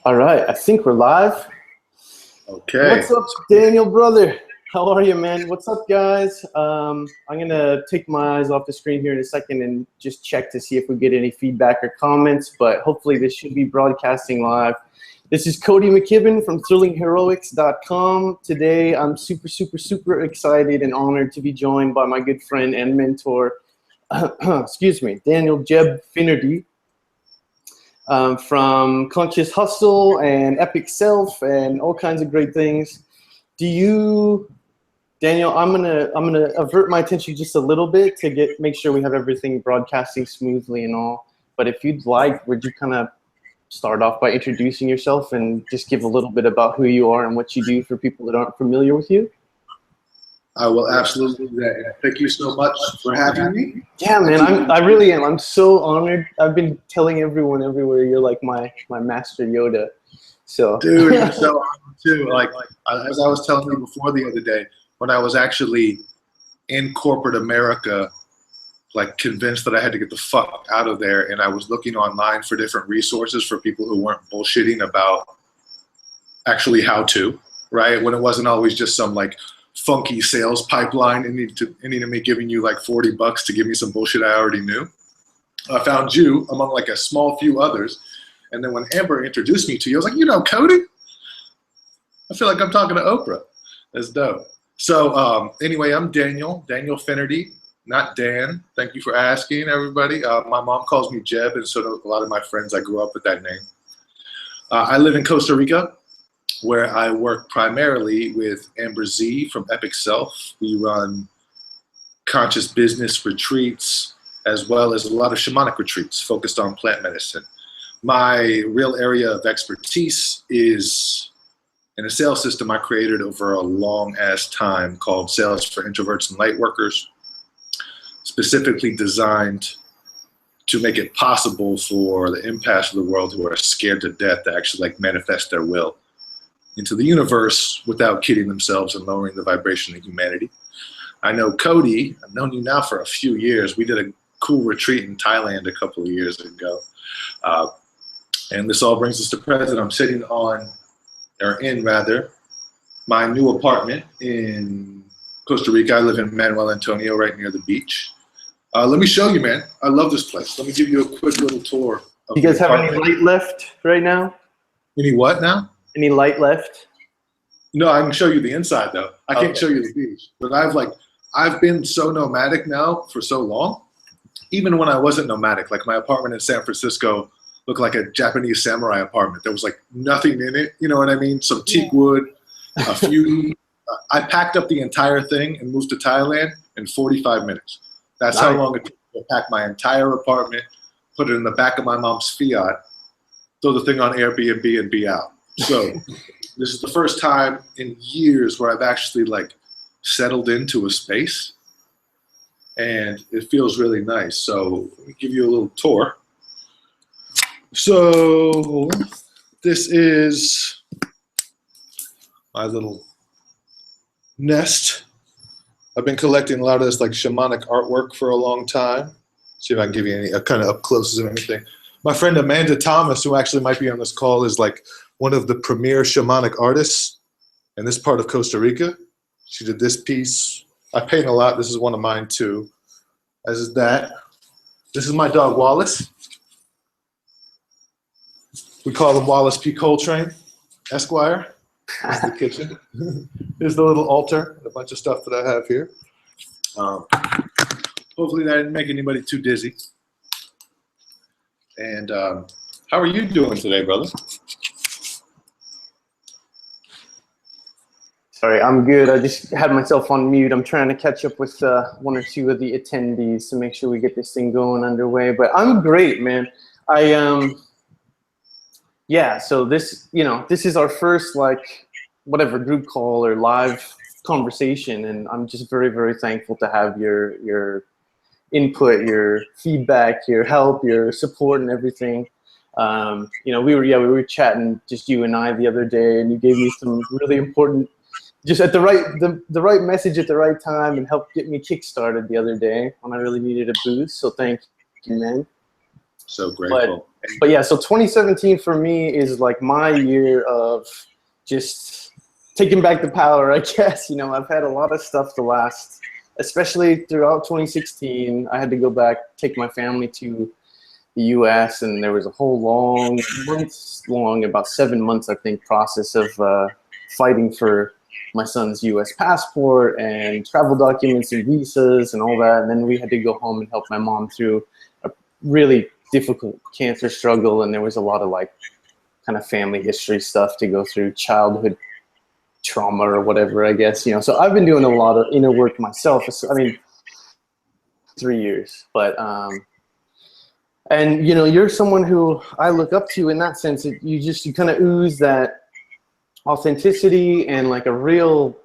All right, I think we're live. Okay. What's up, Daniel, brother? How are you, man? What's up, guys? I'm gonna take my eyes off the screen here in a second and just check to see if we get any feedback or comments, but hopefully this should be broadcasting live. This is Cody McKibben from thrillingheroics.com. Today, I'm super excited and honored to be joined by my good friend and mentor, excuse me, Daniel Jebb Finnerty. From Conscious Hustle and Epic Self and all kinds of great things. Daniel, I'm gonna avert my attention just a little bit to make sure we have everything broadcasting smoothly and all. But if you'd like, would you kind of start off by introducing yourself and just give a little bit about who you are and what you do for people that aren't familiar with you? I will absolutely do that. Thank you so much for having me. Yeah, man, I really am. I'm so honored. I've been telling everyone everywhere you're like my master Yoda. So, dude, you're so honored too. Like as I was telling you before the other day, when I was actually in corporate America, like convinced that I had to get the fuck out of there, and I was looking online for different resources for people who weren't bullshitting about actually how to, right? When it wasn't always just some like funky sales pipeline ending me giving you like $40 to give me some bullshit I already knew. I found you among like a small few others. And then when Amber introduced me to you, I was like, you know, Cody? I feel like I'm talking to Oprah. That's dope. So anyway, I'm Daniel Finnerty, not Dan. Thank you for asking, everybody. My mom calls me Jebb, and so do a lot of my friends. I grew up with that name. I live in Costa Rica, where I work primarily with Amber Z from Epic Self. We run conscious business retreats, as well as a lot of shamanic retreats focused on plant medicine. My real area of expertise is in a sales system I created over a long ass time called Sales for Introverts and Lightworkers, specifically designed to make it possible for the empaths of the world who are scared to death to actually like manifest their will into the universe without kidding themselves and lowering the vibration of humanity. I know Cody, I've known you now for a few years. We did a cool retreat in Thailand a couple of years ago. And this all brings us to present. I'm sitting in my new apartment in Costa Rica. I live in Manuel Antonio, right near the beach. Let me show you, man. I love this place. Let me give you a quick little tour. You guys have any light left right now? Any what now? Any light left? No, I can show you the inside though. I can't show you the beach. But I've been so nomadic now for so long. Even when I wasn't nomadic, like my apartment in San Francisco looked like a Japanese samurai apartment. There was like nothing in it, you know what I mean? Some teak wood, a few. I packed up the entire thing and moved to Thailand in 45 minutes. That's how long it took to pack my entire apartment, put it in the back of my mom's Fiat, throw the thing on Airbnb and be out. So this is the first time in years where I've actually like settled into a space, and it feels really nice. So let me give you a little tour. So this is my little nest. I've been collecting a lot of this like shamanic artwork for a long time. See if I can give you any kind of up closes and everything. My friend Amanda Thomas, who actually might be on this call, is like one of the premier shamanic artists in this part of Costa Rica. She did this piece. I paint a lot. This is one of mine too, as is that. This is my dog Wallace. We call him Wallace P. Coltrane, Esquire. This is the kitchen. Here's the little altar and a bunch of stuff that I have here. Hopefully that didn't make anybody too dizzy. And how are you doing today, brother? Sorry, I'm good. I just had myself on mute. I'm trying to catch up with one or two of the attendees to make sure we get this thing going underway. But I'm great, man. Yeah. So this is our first like whatever group call or live conversation, and I'm just very thankful to have your input, your feedback, your help, your support, and everything. We were chatting, just you and I, the other day, and you gave me some really important, just at the right message at the right time, and helped get me kick-started the other day when I really needed a boost. So thank you, man. So grateful. But yeah, so 2017 for me is like my year of just taking back the power, I guess. You know, I've had a lot of stuff to last, especially throughout 2016. I had to go back, take my family to the US, and there was a whole months-long, about 7 months, I think, process of fighting for my son's US passport and travel documents and visas and all that. And then we had to go home and help my mom through a really difficult cancer struggle, and there was a lot of like kind of family history stuff to go through, childhood trauma or whatever, I guess, you know. So I've been doing a lot of inner work myself. I mean, 3 years, but and you know, you're someone who I look up to in that sense. You kind of ooze that authenticity and like a real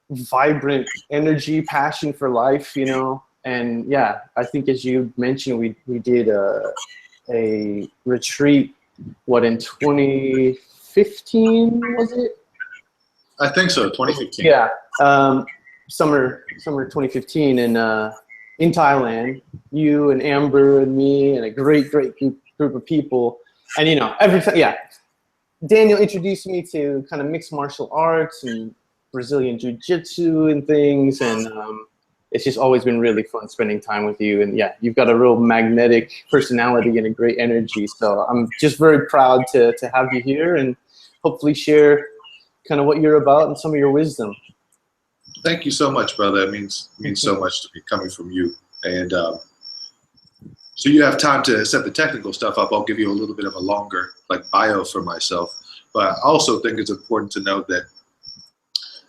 vibrant energy, passion for life, you know. And yeah, I think as you mentioned, we did a retreat, what, in 2015, was it? I think so, 2015. Yeah, summer 2015 in Thailand. You and Amber and me and a great group of people. And you know, every time, yeah, Daniel introduced me to kind of mixed martial arts and Brazilian jiu-jitsu and things, and it's just always been really fun spending time with you. And yeah, you've got a real magnetic personality and a great energy. So I'm just very proud to have you here and hopefully share kind of what you're about and some of your wisdom. Thank you so much, brother. It means so much to me coming from you. And so you have time to set the technical stuff up. I'll give you a little bit of a longer like bio for myself. But I also think it's important to note that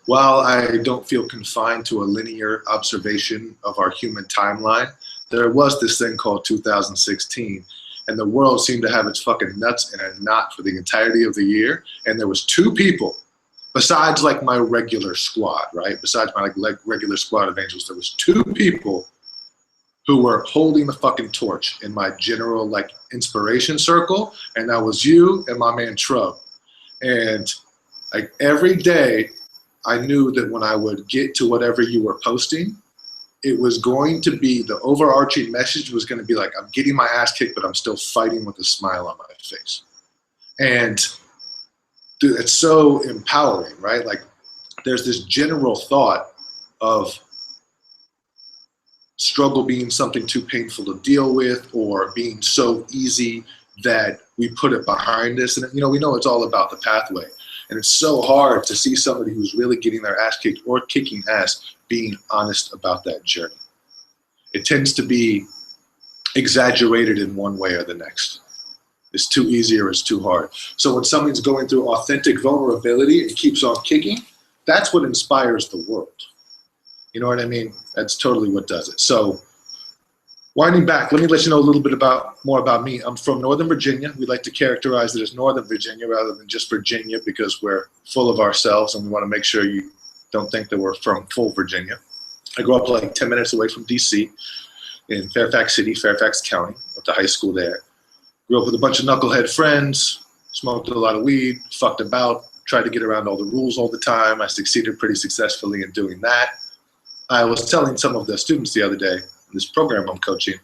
while I don't feel confined to a linear observation of our human timeline, there was this thing called 2016, and the world seemed to have its fucking nuts in a knot for the entirety of the year. And there was 2 people, besides like my regular squad, right? Besides my like regular squad of angels, there was 2 people who were holding the fucking torch in my general like inspiration circle, and that was you and my man Trub. And like every day, I knew that when I would get to whatever you were posting, it was going to be, the overarching message was going to be like, I'm getting my ass kicked, but I'm still fighting with a smile on my face. And dude, it's so empowering, right? Like there's this general thought of struggle being something too painful to deal with, or being so easy that we put it behind us. And you know, we know it's all about the pathway. And it's so hard to see somebody who's really getting their ass kicked or kicking ass being honest about that journey. It tends to be exaggerated in one way or the next. It's too easy or it's too hard. So when somebody's going through authentic vulnerability and keeps on kicking, that's what inspires the world. You know what I mean? That's totally what does it. So winding back, let me let you know a little bit more about me. I'm from Northern Virginia. We like to characterize it as Northern Virginia rather than just Virginia, because we're full of ourselves and we want to make sure you don't think that we're from full Virginia. I grew up like 10 minutes away from DC in Fairfax City, Fairfax County. Went to high school there. Grew up with a bunch of knucklehead friends, smoked a lot of weed, fucked about, tried to get around all the rules all the time. I succeeded pretty successfully in doing that. I was telling some of the students the other day, this program I'm coaching,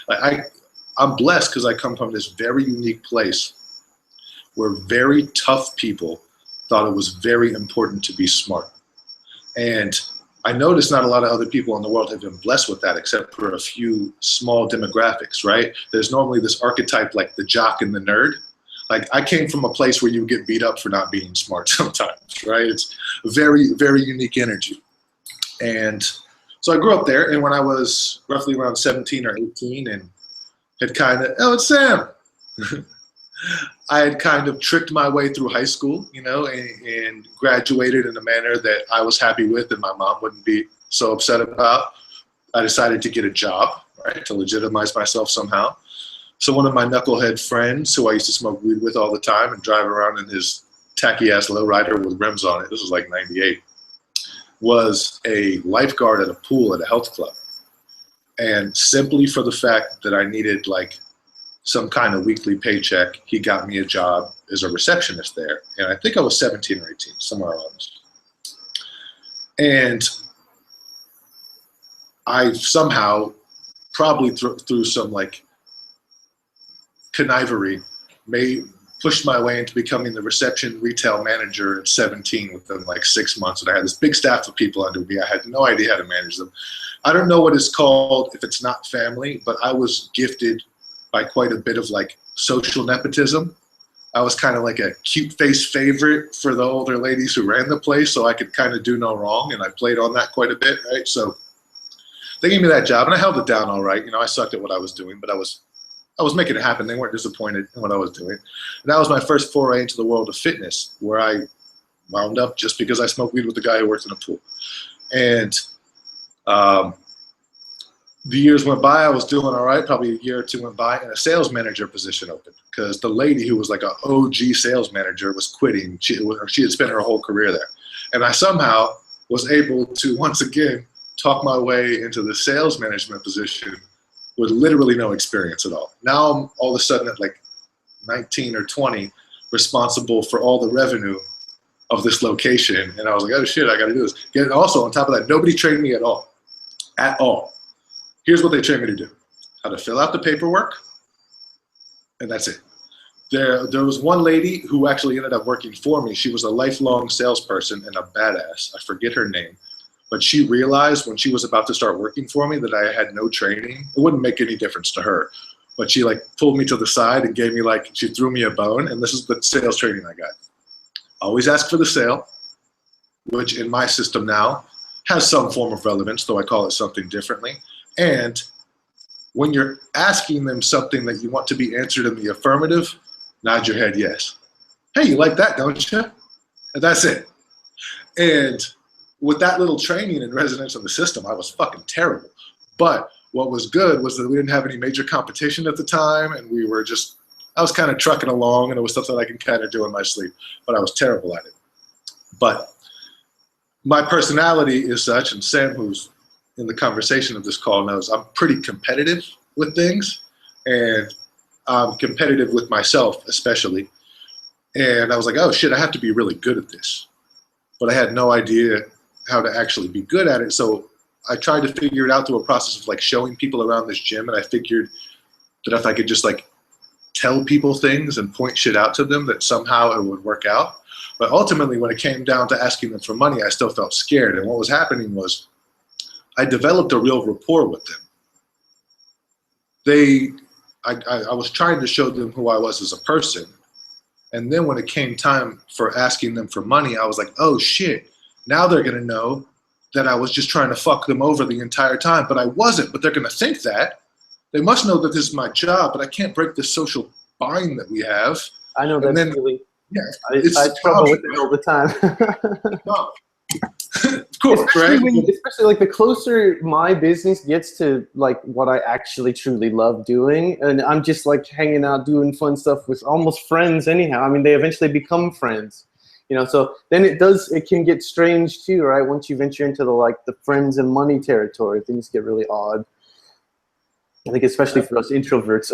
I'm blessed because I come from this very unique place where very tough people thought it was very important to be smart. And I noticed not a lot of other people in the world have been blessed with that, except for a few small demographics, right? There's normally this archetype like the jock and the nerd. Like I came from a place where you get beat up for not being smart sometimes, right? It's very, very unique energy. And so I grew up there, and when I was roughly around 17 or 18 and had kind of, oh, it's Sam. I had kind of tricked my way through high school, you know, and graduated in a manner that I was happy with and my mom wouldn't be so upset about. I decided to get a job, right, to legitimize myself somehow. So one of my knucklehead friends who I used to smoke weed with all the time and drive around in his tacky-ass lowrider with rims on it, this was like 98, was a lifeguard at a pool at a health club. And simply for the fact that I needed like some kind of weekly paycheck, he got me a job as a receptionist there. And I think I was 17 or 18, somewhere around. And I somehow, probably through some like connivery, pushed my way into becoming the reception retail manager at 17 within like 6 months. And I had this big staff of people under me. I had no idea how to manage them. I don't know what it's called if it's not family, but I was gifted by quite a bit of like social nepotism. I was kind of like a cute face favorite for the older ladies who ran the place, so I could kind of do no wrong, and I played on that quite a bit, right? So they gave me that job, and I held it down all right. You know, I sucked at what I was doing, but I was making it happen. They weren't disappointed in what I was doing. And that was my first foray into the world of fitness, where I wound up just because I smoked weed with the guy who worked in a pool. And the years went by, I was doing all right. Probably a year or two went by, and a sales manager position opened because the lady who was like an OG sales manager was quitting. She had spent her whole career there. And I somehow was able to, once again, talk my way into the sales management position with literally no experience at all. Now I'm all of a sudden at like 19 or 20, responsible for all the revenue of this location. And I was like, oh shit, I gotta do this. And also on top of that, nobody trained me at all. At all. Here's what they trained me to do. How to fill out the paperwork, and that's it. There was one lady who actually ended up working for me. She was a lifelong salesperson and a badass. I forget her name. But she realized when she was about to start working for me that I had no training. It wouldn't make any difference to her. But she like pulled me to the side and gave me like, she threw me a bone, and this is the sales training I got. Always ask for the sale, which in my system now has some form of relevance, though I call it something differently. And when you're asking them something that you want to be answered in the affirmative, nod your head yes. Hey, you like that, don't you? And that's it. And with that little training and resonance of the system, I was fucking terrible. But what was good was that we didn't have any major competition at the time, and we were just, I was kind of trucking along, and it was something I could kind of do in my sleep, but I was terrible at it. But my personality is such, and Sam, who's in the conversation of this call, knows I'm pretty competitive with things, and I'm competitive with myself especially. And I was like, oh shit, I have to be really good at this. But I had no idea how to actually be good at it. So I tried to figure it out through a process of like showing people around this gym, and I figured that if I could just like tell people things and point shit out to them, that somehow it would work out. But ultimately, when it came down to asking them for money, I still felt scared. And what was happening was I developed a real rapport with them. I was trying to show them who I was as a person. And then when it came time for asking them for money, I was like, oh shit, now they're gonna know that I was just trying to fuck them over the entire time. But I wasn't, but they're gonna think that. They must know that this is my job, but I can't break the social bind that we have. I know that's really, yeah, I struggle with it all the time. No. Cool, especially like the closer my business gets to like what I actually truly love doing, and I'm just like hanging out doing fun stuff with almost friends anyhow. I mean, they eventually become friends, you know, so then it can get strange too, right? Once you venture into the friends and money territory, things get really odd. I think especially for us introverts.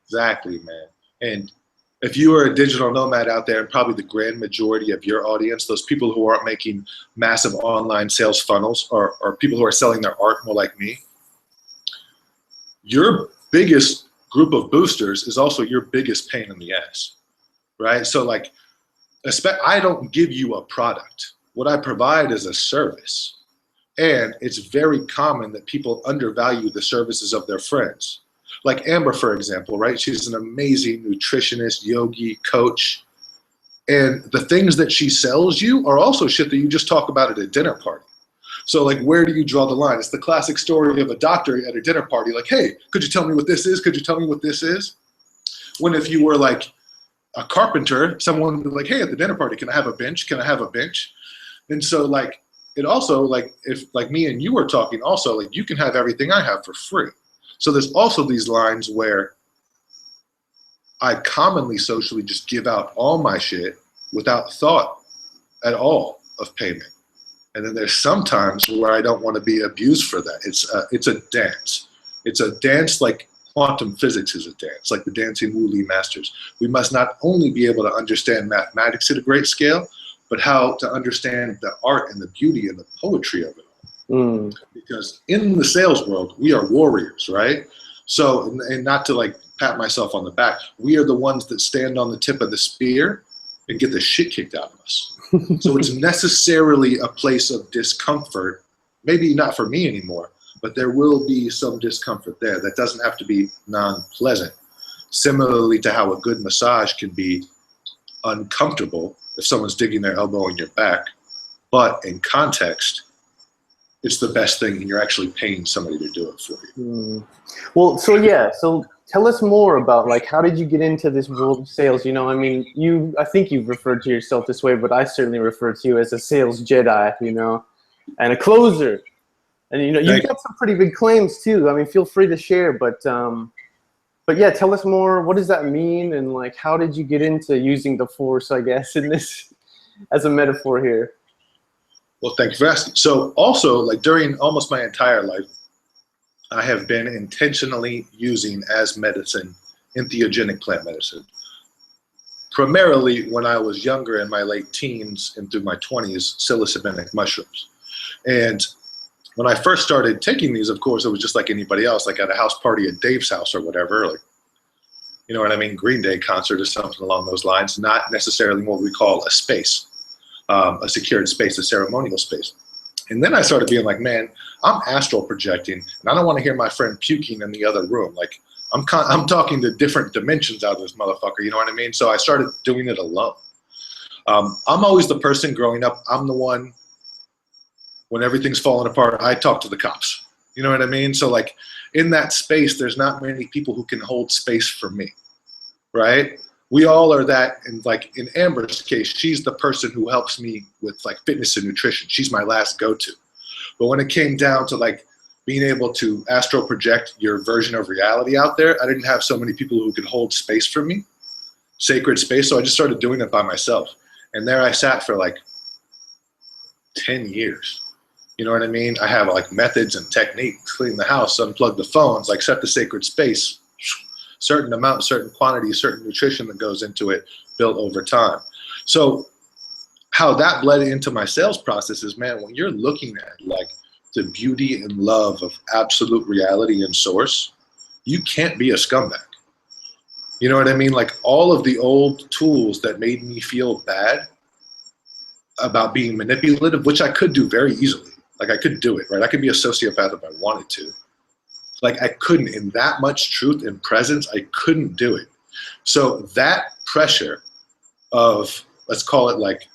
Exactly, man. And if you are a digital nomad out there, and probably the grand majority of your audience, those people who aren't making massive online sales funnels, or people who are selling their art more like me, your biggest group of boosters is also your biggest pain in the ass, right? So like, I don't give you a product. What I provide is a service. And it's very common that people undervalue the services of their friends. Like Amber, for example, right? She's an amazing nutritionist, yogi, coach. And the things that she sells you are also shit that you just talk about at a dinner party. So like, where do you draw the line? It's the classic story of a doctor at a dinner party. Like, hey, could you tell me what this is? Could you tell me what this is? When if you were like a carpenter, someone would be like, hey, at the dinner party, can I have a bench? Can I have a bench? And so like, it also like, if like me and you were talking also, like you can have everything I have for free. So there's also these lines where I commonly socially just give out all my shit without thought at all of payment. And then there's sometimes where I don't want to be abused for that. It's a dance. It's a dance like quantum physics is a dance, like the dancing Wu Li masters. We must not only be able to understand mathematics at a great scale, but how to understand the art and the beauty and the poetry of it. Because in the sales world, we are warriors, right? So, and not to like pat myself on the back. We are the ones that stand on the tip of the spear and get the shit kicked out of us. So it's necessarily a place of discomfort, maybe not for me anymore, but there will be some discomfort there. That doesn't have to be non-pleasant. Similarly to how a good massage can be uncomfortable if someone's digging their elbow in your back, but in context, it's the best thing and you're actually paying somebody to do it for you. Well, so tell us more about, like, how did you get into this world of sales? You know, I mean, I think you've referred to yourself this way, but I certainly refer to you as a sales Jedi, you know, and a closer. And, you know, you've got some pretty big claims too. I mean, feel free to share, but yeah, tell us more. What does that mean? And, like, how did you get into using the force, I guess, in this as a metaphor here? Well, thank you for asking. So also, like, during almost my entire life, I have been intentionally using as medicine entheogenic plant medicine. Primarily when I was younger, in my late teens and through my 20s, psilocybinic mushrooms. And when I first started taking these, of course, it was just like anybody else, like at a house party at Dave's house or whatever, like, you know what I mean, Green Day concert or something along those lines, not necessarily what we call a space. A secured space, a ceremonial space. And then I started being like, man, I'm astral projecting, and I don't want to hear my friend puking in the other room. Like, I'm talking to different dimensions out of this motherfucker, you know what I mean? So I started doing it alone. I'm always the person growing up, I'm the one, when everything's falling apart, I talk to the cops. You know what I mean? So, like, in that space, there's not many people who can hold space for me, right? We all are that, and like in Amber's case, she's the person who helps me with like fitness and nutrition. She's my last go-to. But when it came down to like being able to astral project your version of reality out there, I didn't have so many people who could hold space for me, sacred space. So I just started doing it by myself. And there I sat for like 10 years. You know what I mean? I have like methods and techniques, clean the house, unplug the phones, like set the sacred space. Certain amount, certain quantity, certain nutrition that goes into it, built over time. So how that bled into my sales process is, man, when you're looking at like the beauty and love of absolute reality and source, you can't be a scumbag. You know what I mean? Like, all of the old tools that made me feel bad about being manipulative, which I could do very easily. Like, I could do it, right? I could be a sociopath if I wanted to. Like, I couldn't, in that much truth and presence, I couldn't do it. So that pressure of, let's call it like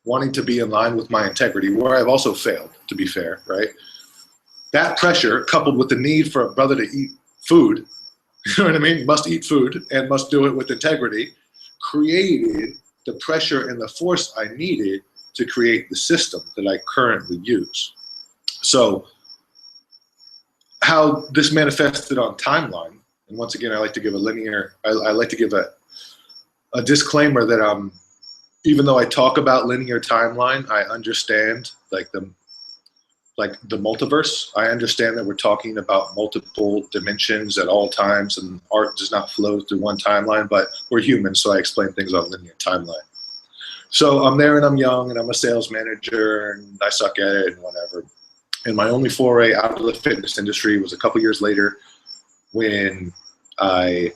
wanting to be in line with my integrity, where I've also failed, to be fair, right? That pressure, coupled with the need for a brother to eat food, you know what I mean? Must eat food and must do it with integrity, created the pressure and the force I needed to create the system that I currently use. So how this manifested on timeline, and once again, I like to give a linear, I like to give a disclaimer that even though I talk about linear timeline, I understand like the multiverse. I understand that we're talking about multiple dimensions at all times, and art does not flow through one timeline, but we're humans, so I explain things on linear timeline. So I'm there and I'm young and I'm a sales manager and I suck at it and whatever. And my only foray out of the fitness industry was a couple years later when I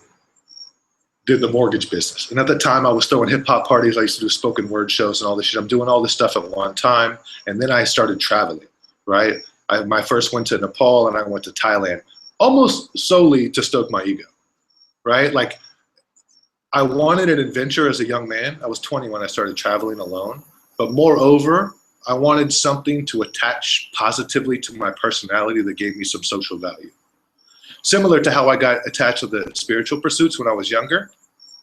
did the mortgage business. And at the time I was throwing hip hop parties. I used to do spoken word shows and all this shit. I'm doing all this stuff at one time. And then I started traveling, right? My first went to Nepal and I went to Thailand almost solely to stoke my ego, right? Like, I wanted an adventure as a young man. I was 20 when I started traveling alone. But moreover, I wanted something to attach positively to my personality that gave me some social value. Similar to how I got attached to the spiritual pursuits when I was younger,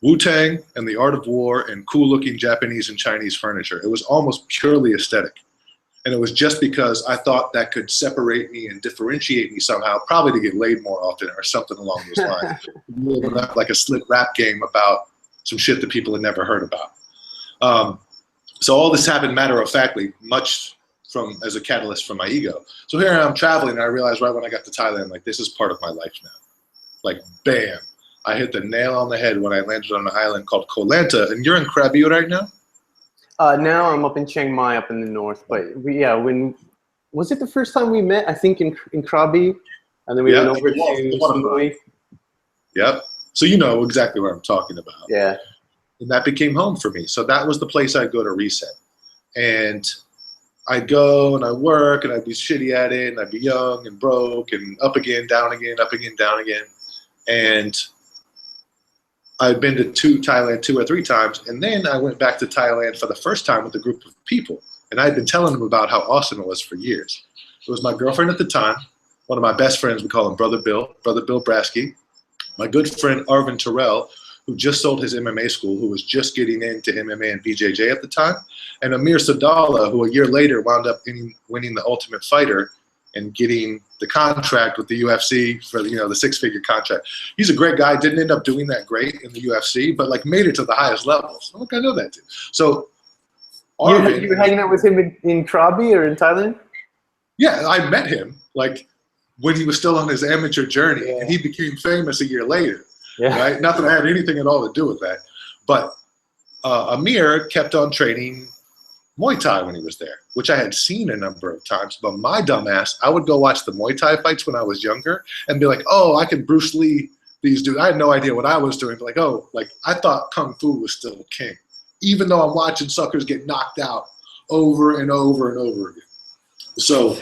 Wu-Tang and the art of war and cool-looking Japanese and Chinese furniture. It was almost purely aesthetic. And it was just because I thought that could separate me and differentiate me somehow, probably to get laid more often or something along those lines. Like a slick rap game about some shit that people had never heard about. So all this happened matter-of-factly, much as a catalyst for my ego. So here I am traveling, and I realized right when I got to Thailand, like, this is part of my life now. Like, bam. I hit the nail on the head when I landed on an island called Koh Lanta. And you're in Krabi right now? Now I'm up in Chiang Mai, up in the north. But when was it the first time we met? I think in Krabi, and then we went over to Samui. Yep. So you know exactly what I'm talking about. Yeah. And that became home for me. So that was the place I'd go to reset. And I'd go and I'd work and I'd be shitty at it and I'd be young and broke and up again, down again, up again, down again. And I'd been to Thailand 2 or 3 times. And then I went back to Thailand for the first time with a group of people. And I'd been telling them about how awesome it was for years. It was my girlfriend at the time, one of my best friends, we call him Brother Bill Brasky, my good friend Arvin Terrell, who just sold his MMA school, who was just getting into MMA and BJJ at the time, and Amir Sadala, who a year later wound up winning the Ultimate Fighter and getting the contract with the UFC for, the 6-figure contract. He's a great guy, didn't end up doing that great in the UFC, but like made it to the highest levels. Look, I know that too. So Arvin, You were hanging out with him in Krabi or in Thailand? Yeah, I met him like when he was still on his amateur journey, Yeah. and he became famous a year later. Yeah. Right? Not that I had anything at all to do with that, but Amir kept on training Muay Thai when he was there, which I had seen a number of times. But my dumbass, I would go watch the Muay Thai fights when I was younger and be like, "Oh, I can Bruce Lee these dudes." I had no idea what I was doing, but I thought Kung Fu was still king, even though I'm watching suckers get knocked out over and over and over again. So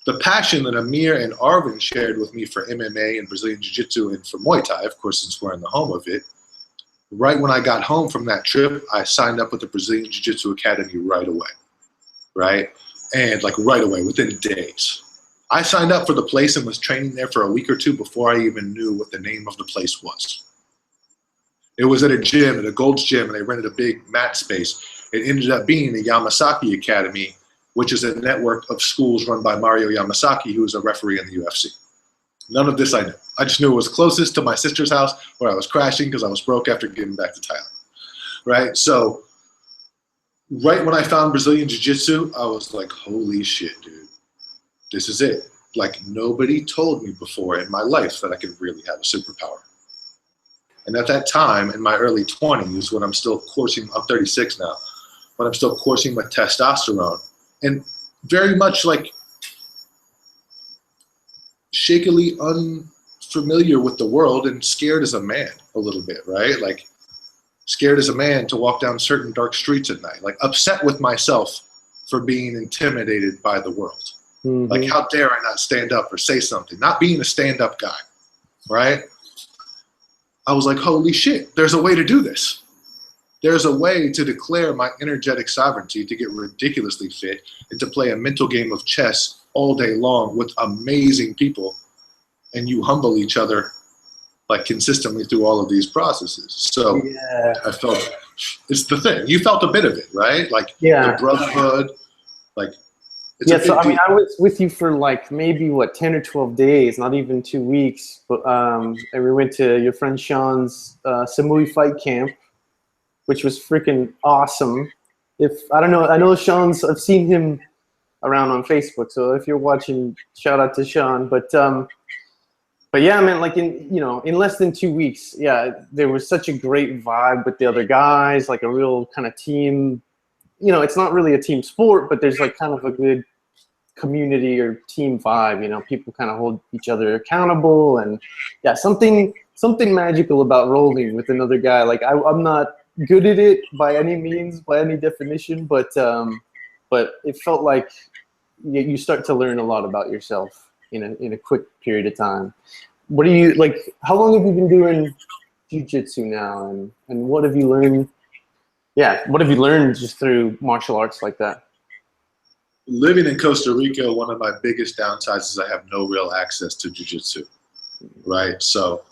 the passion that Amir and Arvin shared with me for MMA and Brazilian Jiu-Jitsu and for Muay Thai, of course, since we're in the home of it, right when I got home from that trip, I signed up with the Brazilian Jiu-Jitsu Academy right away, right? And right away, within days. I signed up for the place and was training there for a week or 2 before I even knew what the name of the place was. It was at a gym, at a Gold's Gym, and they rented a big mat space. It ended up being the Yamasaki Academy, which is a network of schools run by Mario Yamasaki, who is a referee in the UFC. None of this I knew. I just knew it was closest to my sister's house where I was crashing because I was broke after getting back to Thailand, right? So right when I found Brazilian Jiu-Jitsu, I was like, holy shit, dude. This is it. Like nobody told me before in my life that I could really have a superpower. And at that time, in my early 20s, when I'm still coursing, I'm 36 now, when I'm still coursing with testosterone, and very much shakily unfamiliar with the world and scared as a man a little bit, right? Scared as a man to walk down certain dark streets at night, upset with myself for being intimidated by the world. Mm-hmm. How dare I not stand up or say something? Not being a stand-up guy, right? I was like, holy shit, there's a way to do this. There's a way to declare my energetic sovereignty, to get ridiculously fit, and to play a mental game of chess all day long with amazing people, and you humble each other consistently through all of these processes. So yeah. I felt it's the thing. You felt a bit of it, right? The brotherhood, it's so I mean, I was with you for maybe 10 or 12 days, not even 2 weeks. But and we went to your friend Sean's Samui fight camp, which was freaking awesome. I don't know, I know Sean's, I've seen him around on Facebook, so if you're watching, shout out to Sean. But yeah, man, in less than 2 weeks, yeah, there was such a great vibe with the other guys, a real kind of team. It's not really a team sport, but there's kind of a good community or team vibe. People kind of hold each other accountable, and yeah, something magical about rolling with another guy. I'm not good at it by any means, by any definition, but it felt like you start to learn a lot about yourself in a quick period of time. What do you how long have you been doing jiu-jitsu now, and what have you learned? Yeah, what have you learned just through martial arts like that? Living in Costa Rica, one of my biggest downsides is I have no real access to jiu-jitsu, right? So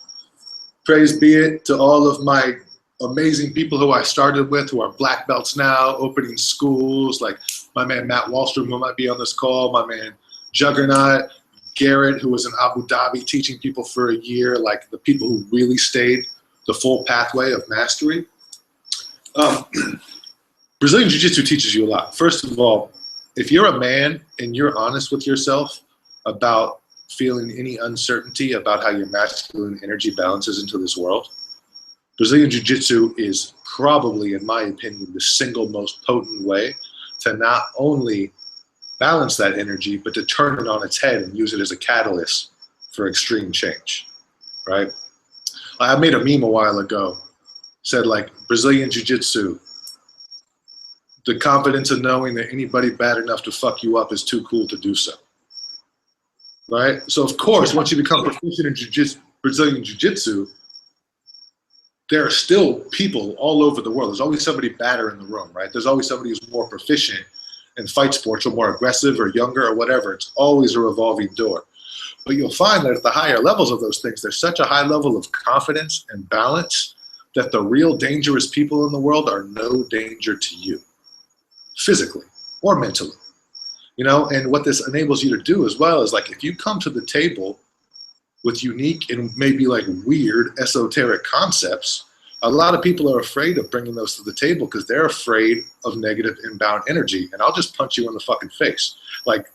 praise be it to all of my amazing people who I started with, who are black belts now, opening schools, my man Matt Wallstrom, who might be on this call, my man Juggernaut, Garrett, who was in Abu Dhabi teaching people for a year, the people who really stayed the full pathway of mastery. Brazilian Jiu-Jitsu teaches you a lot. First of all, if you're a man and you're honest with yourself about feeling any uncertainty about how your masculine energy balances into this world, Brazilian Jiu-Jitsu is probably, in my opinion, the single most potent way to not only balance that energy, but to turn it on its head and use it as a catalyst for extreme change, right? I made a meme a while ago, said like Brazilian Jiu-Jitsu, the confidence of knowing that anybody bad enough to fuck you up is too cool to do so. Right? So of course, once you become proficient in Brazilian Jiu-Jitsu, there are still people all over the world. There's always somebody badder in the room, right? There's always somebody who's more proficient in fight sports or more aggressive or younger or whatever. It's always a revolving door. But you'll find that at the higher levels of those things, there's such a high level of confidence and balance that the real dangerous people in the world are no danger to you, physically or mentally. You know, and what this enables you to do as well is like if you come to the table with unique and maybe like weird esoteric concepts, a lot of people are afraid of bringing those to the table because they're afraid of negative inbound energy. And I'll just punch you in the fucking face. Like,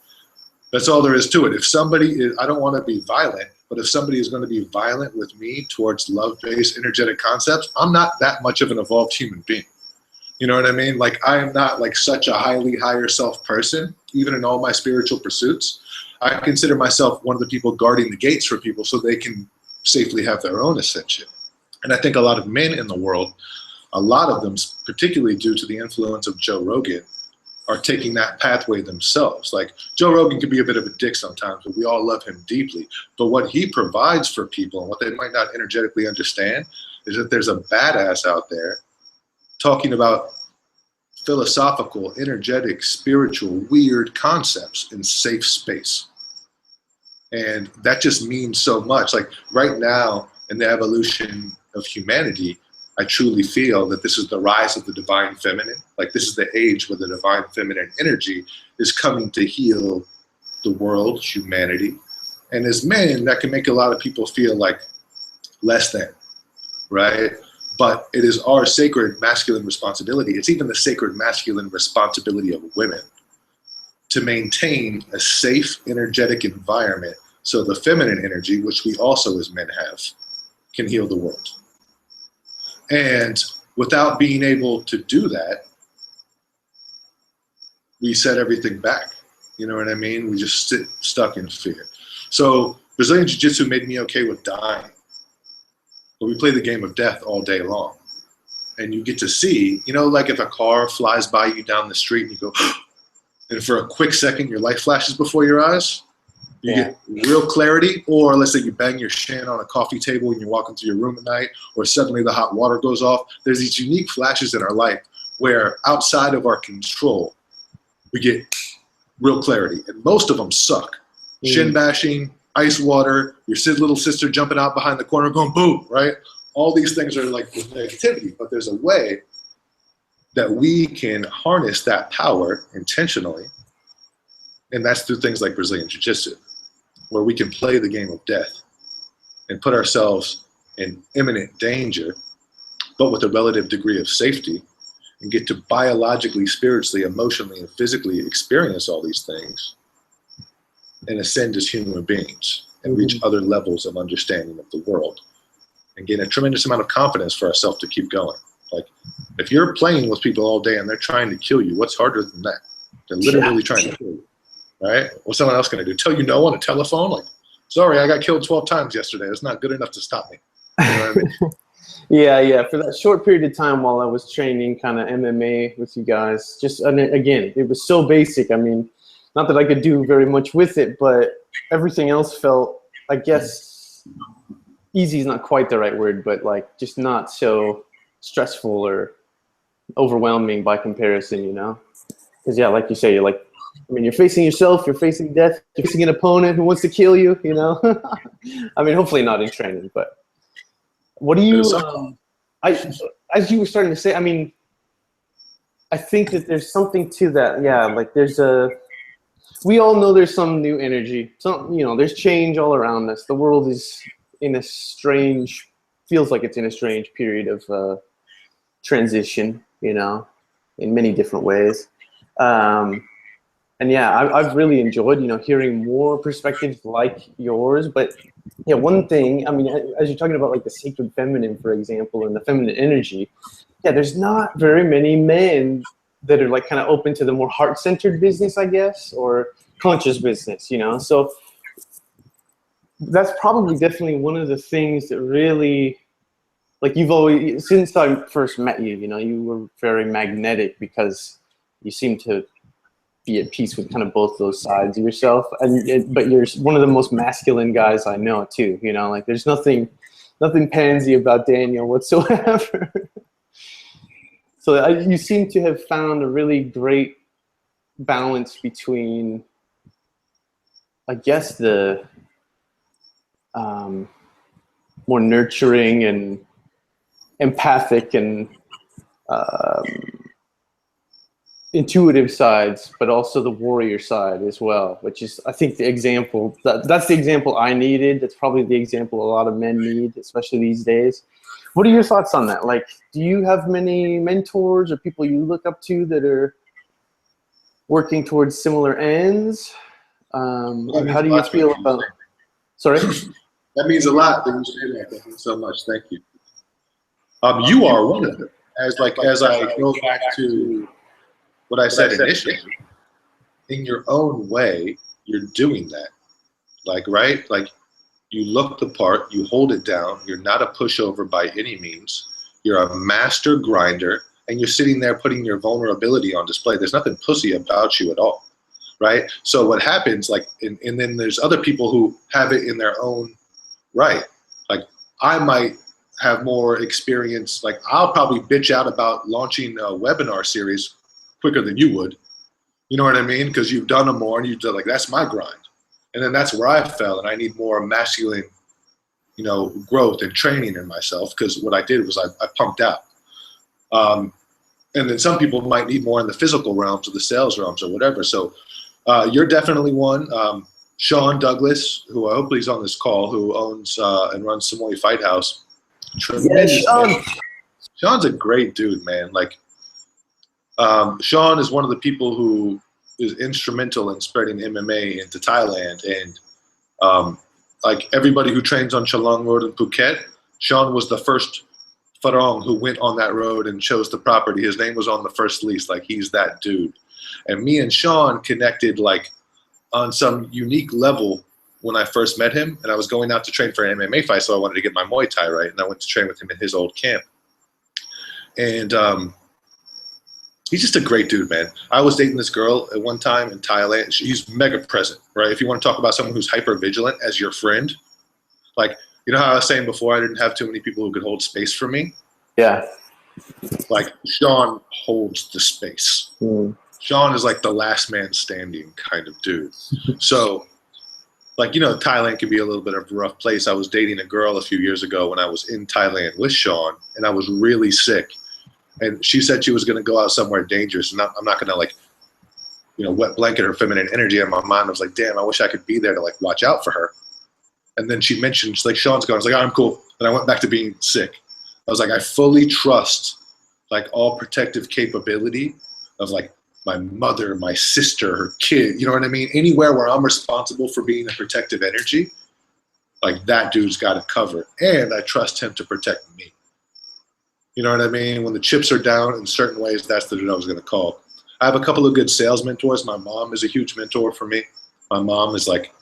that's all there is to it. If somebody is, I don't want to be violent, but if somebody is going to be violent with me towards love-based energetic concepts, I'm not that much of an evolved human being. You know what I mean? Like, I am not like such a highly higher self person, even in all my spiritual pursuits. I consider myself one of the people guarding the gates for people so they can safely have their own ascension. And I think a lot of men in the world, a lot of them, particularly due to the influence of Joe Rogan, are taking that pathway themselves. Like, Joe Rogan can be a bit of a dick sometimes, but we all love him deeply. But what he provides for people and what they might not energetically understand is that there's a badass out there talking about philosophical, energetic, spiritual, weird concepts in safe space. And that just means so much. Like right now in the evolution of humanity, I truly feel that this is the rise of the divine feminine. Like this is the age where the divine feminine energy is coming to heal the world, humanity. And as men, that can make a lot of people feel like less than, right? But it is our sacred masculine responsibility. It's even the sacred masculine responsibility of women to maintain a safe, energetic environment so the feminine energy, which we also as men have, can heal the world. And without being able to do that, we set everything back. You know what I mean? We just sit stuck in fear. So Brazilian Jiu-Jitsu made me okay with dying. But we play the game of death all day long. And you get to see, you know, like if a car flies by you down the street and you go, and for a quick second your life flashes before your eyes, you get real clarity. Or let's say you bang your shin on a coffee table and you're walking through your room at night, or suddenly the hot water goes off. There's these unique flashes in our life where outside of our control, we get real clarity. And most of them suck. Shin bashing, ice water, your little sister jumping out behind the corner going boom, right? All these things are like negativity, but there's a way that we can harness that power intentionally. And that's through things like Brazilian Jiu-Jitsu, where we can play the game of death and put ourselves in imminent danger, but with a relative degree of safety, and get to biologically, spiritually, emotionally, and physically experience all these things and ascend as human beings and reach other levels of understanding of the world and gain a tremendous amount of confidence for ourselves to keep going. Like, if you're playing with people all day and they're trying to kill you, what's harder than that? They're literally trying to kill you, right? What's someone else going to do? Tell you no on a telephone? Like, sorry, I got killed 12 times yesterday. That's not good enough to stop me. You know what I mean? Yeah. For that short period of time while I was training kind of MMA with you guys, just, and again, it was so basic. I mean, not that I could do very much with it, but everything else felt, I guess, easy is not quite the right word, but like just not so stressful or overwhelming by comparison, you know? Because yeah, like you say, you're like, I mean, you're facing yourself, you're facing death, you're facing an opponent who wants to kill you, you know? I mean, hopefully not in training, but what do you, as you were starting to say, I mean, I think that there's something to that. Yeah, like we all know there's some new energy. There's change all around us. The world is in a feels like it's in a strange period of transition, you know, in many different ways. And yeah, I've really enjoyed, hearing more perspectives like yours. But yeah, one thing, I mean, as you're talking about like the sacred feminine, for example, and the feminine energy, yeah, there's not very many men that are like kind of open to the more heart-centered business, I guess, or conscious business, So that's probably definitely one of the things that really like you've always, since I first met you, you know, you were very magnetic because you seem to be at peace with kind of both those sides of yourself. But you're one of the most masculine guys I know too, you know, like there's nothing pansy about Daniel whatsoever. So you seem to have found a really great balance between, I guess, the more nurturing and empathic and intuitive sides, but also the warrior side as well, which is, I think, the example that's the example I needed. That's probably the example a lot of men need, especially these days. What are your thoughts on that? Like, do you have many mentors or people you look up to that are working towards similar ends? How do you feel about? Sorry. That means a lot that you say that. Thank you so much. Thank you. You are one of them. As I go back to what I said initially, in your own way, you're doing that. Like, right? Like, you look the part, you hold it down, you're not a pushover by any means, you're a master grinder, and you're sitting there putting your vulnerability on display. There's nothing pussy about you at all, right? So what happens, like, and then there's other people who have it in their own right. Like, I might have more experience, like, I'll probably bitch out about launching a webinar series quicker than you would. You know what I mean? Because you've done them more, and you've done, like, that's my grind. And then that's where I fell, and I need more masculine, you know, growth and training in myself, because what I did was I pumped out. And then some people might need more in the physical realms or the sales realms or whatever. So you're definitely one. Sean Douglas, who I hope he's on this call, who owns and runs Samoy Fight House. Tremendous. Yeah, Sean's a great dude, man. Like, Sean is one of the people who is instrumental in spreading MMA into Thailand, and like everybody who trains on Chalong Road in Phuket, Sean was the first Farong who went on that road and chose the property. His name was on the first lease. Like, he's that dude. And me and Sean connected, like, on some unique level when I first met him, and I was going out to train for an MMA fight, so I wanted to get my Muay Thai right, and I went to train with him in his old camp. And he's just a great dude, man. I was dating this girl at one time in Thailand. She's mega present, right? If you want to talk about someone who's hyper vigilant as your friend, like, you know how I was saying before, I didn't have too many people who could hold space for me? Yeah. Like, Sean holds the space. Mm. Sean is like the last man standing kind of dude. So, like, you know, Thailand can be a little bit of a rough place. I was dating a girl a few years ago when I was in Thailand with Sean, and I was really sick. And she said she was going to go out somewhere dangerous, and I'm not going to, like, you know, wet blanket her feminine energy in my mind. I was like, damn, I wish I could be there to, like, watch out for her. And then she mentioned, she's like, Sean's gone. I was like, oh, I'm cool. And I went back to being sick. I was like, I fully trust, like, all protective capability of, like, my mother, my sister, her kid, you know what I mean? Anywhere where I'm responsible for being a protective energy, like, that dude's got it covered. And I trust him to protect me. You know what I mean? When the chips are down in certain ways, that's the dude I was going to call. I have a couple of good sales mentors. My mom is a huge mentor for me. My mom is, like,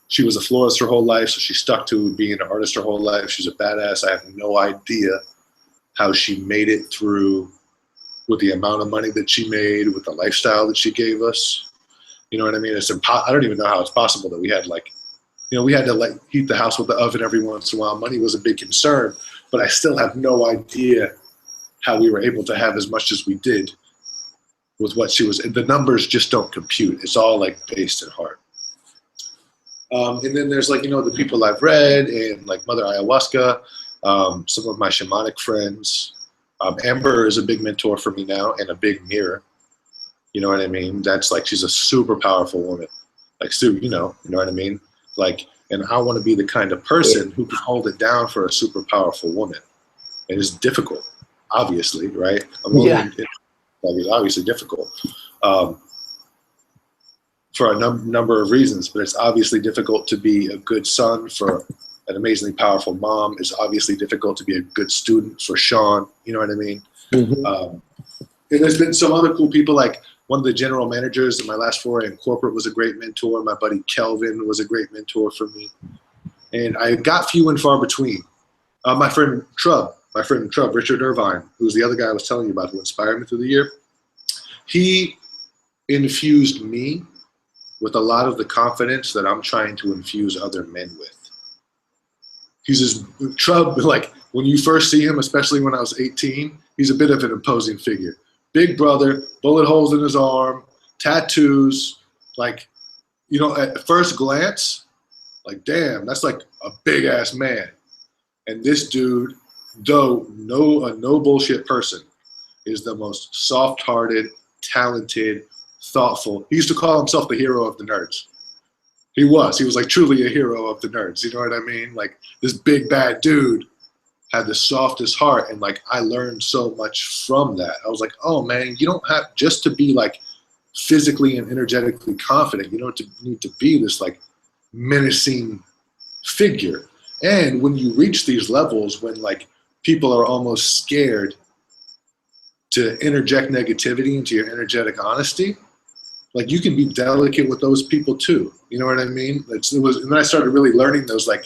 she was a florist her whole life, so she stuck to being an artist her whole life. She's a badass. I have no idea how she made it through with the amount of money that she made, with the lifestyle that she gave us. You know what I mean? It's I don't even know how it's possible that we had, like, you know, we had to, like, heat the house with the oven every once in a while. Money was a big concern, but I still have no idea how we were able to have as much as we did with what she was. The numbers just don't compute. It's all, like, based in heart. And then there's, like, you know, the people I've read, and, like, Mother Ayahuasca, some of my shamanic friends. Amber is a big mentor for me now, and a big mirror. You know what I mean? That's, like, she's a super powerful woman. Like, you know what I mean? Like, and I want to be the kind of person who can hold it down for a super powerful woman. And it's difficult, obviously, right? Yeah. It's obviously difficult for a number of reasons, but it's obviously difficult to be a good son for an amazingly powerful mom. It's obviously difficult to be a good student for Sean. You know what I mean? Mm-hmm. And there's been some other cool people, like one of the general managers in my last foray in corporate was a great mentor. My buddy Kelvin was a great mentor for me. And I got few and far between. My friend Trub, Richard Irvine, who's the other guy I was telling you about who inspired me through the year, he infused me with a lot of the confidence that I'm trying to infuse other men with. He's this Trub, like when you first see him, especially when I was 18, he's a bit of an imposing figure. Big brother, bullet holes in his arm, tattoos, like, you know, at first glance, like, damn, that's like a big ass man. And this dude, though a no bullshit person, is the most soft-hearted, talented, thoughtful. He used to call himself the hero of the nerds. He was like truly a hero of the nerds. You know what I mean? Like this big bad dude had the softest heart, and like I learned so much from that. I was like, oh man, you don't have just to be like physically and energetically confident. You don't need to be this like menacing figure. And when you reach these levels, when like people are almost scared to interject negativity into your energetic honesty, like you can be delicate with those people too. You know what I mean? And then I started really learning those like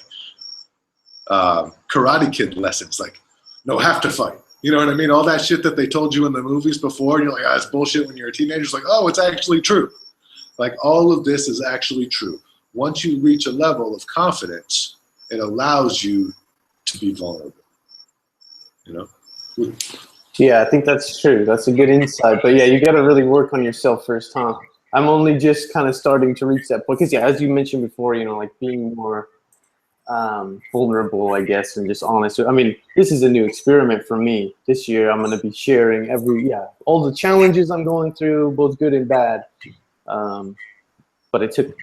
Karate Kid lessons, like no have to fight. You know what I mean? All that shit that they told you in the movies before, and you're like, oh, it's bullshit when you're a teenager. It's like, oh, it's actually true. Like all of this is actually true. Once you reach a level of confidence, it allows you to be vulnerable. You know? Yeah, I think that's true. That's a good insight. But yeah, you got to really work on yourself first, huh? I'm only just kind of starting to reach that point. Because yeah, as you mentioned before, you know, like being more vulnerable, I guess, and just honest. I mean, this is a new experiment for me. This year, I'm going to be sharing all the challenges I'm going through, both good and bad. But it took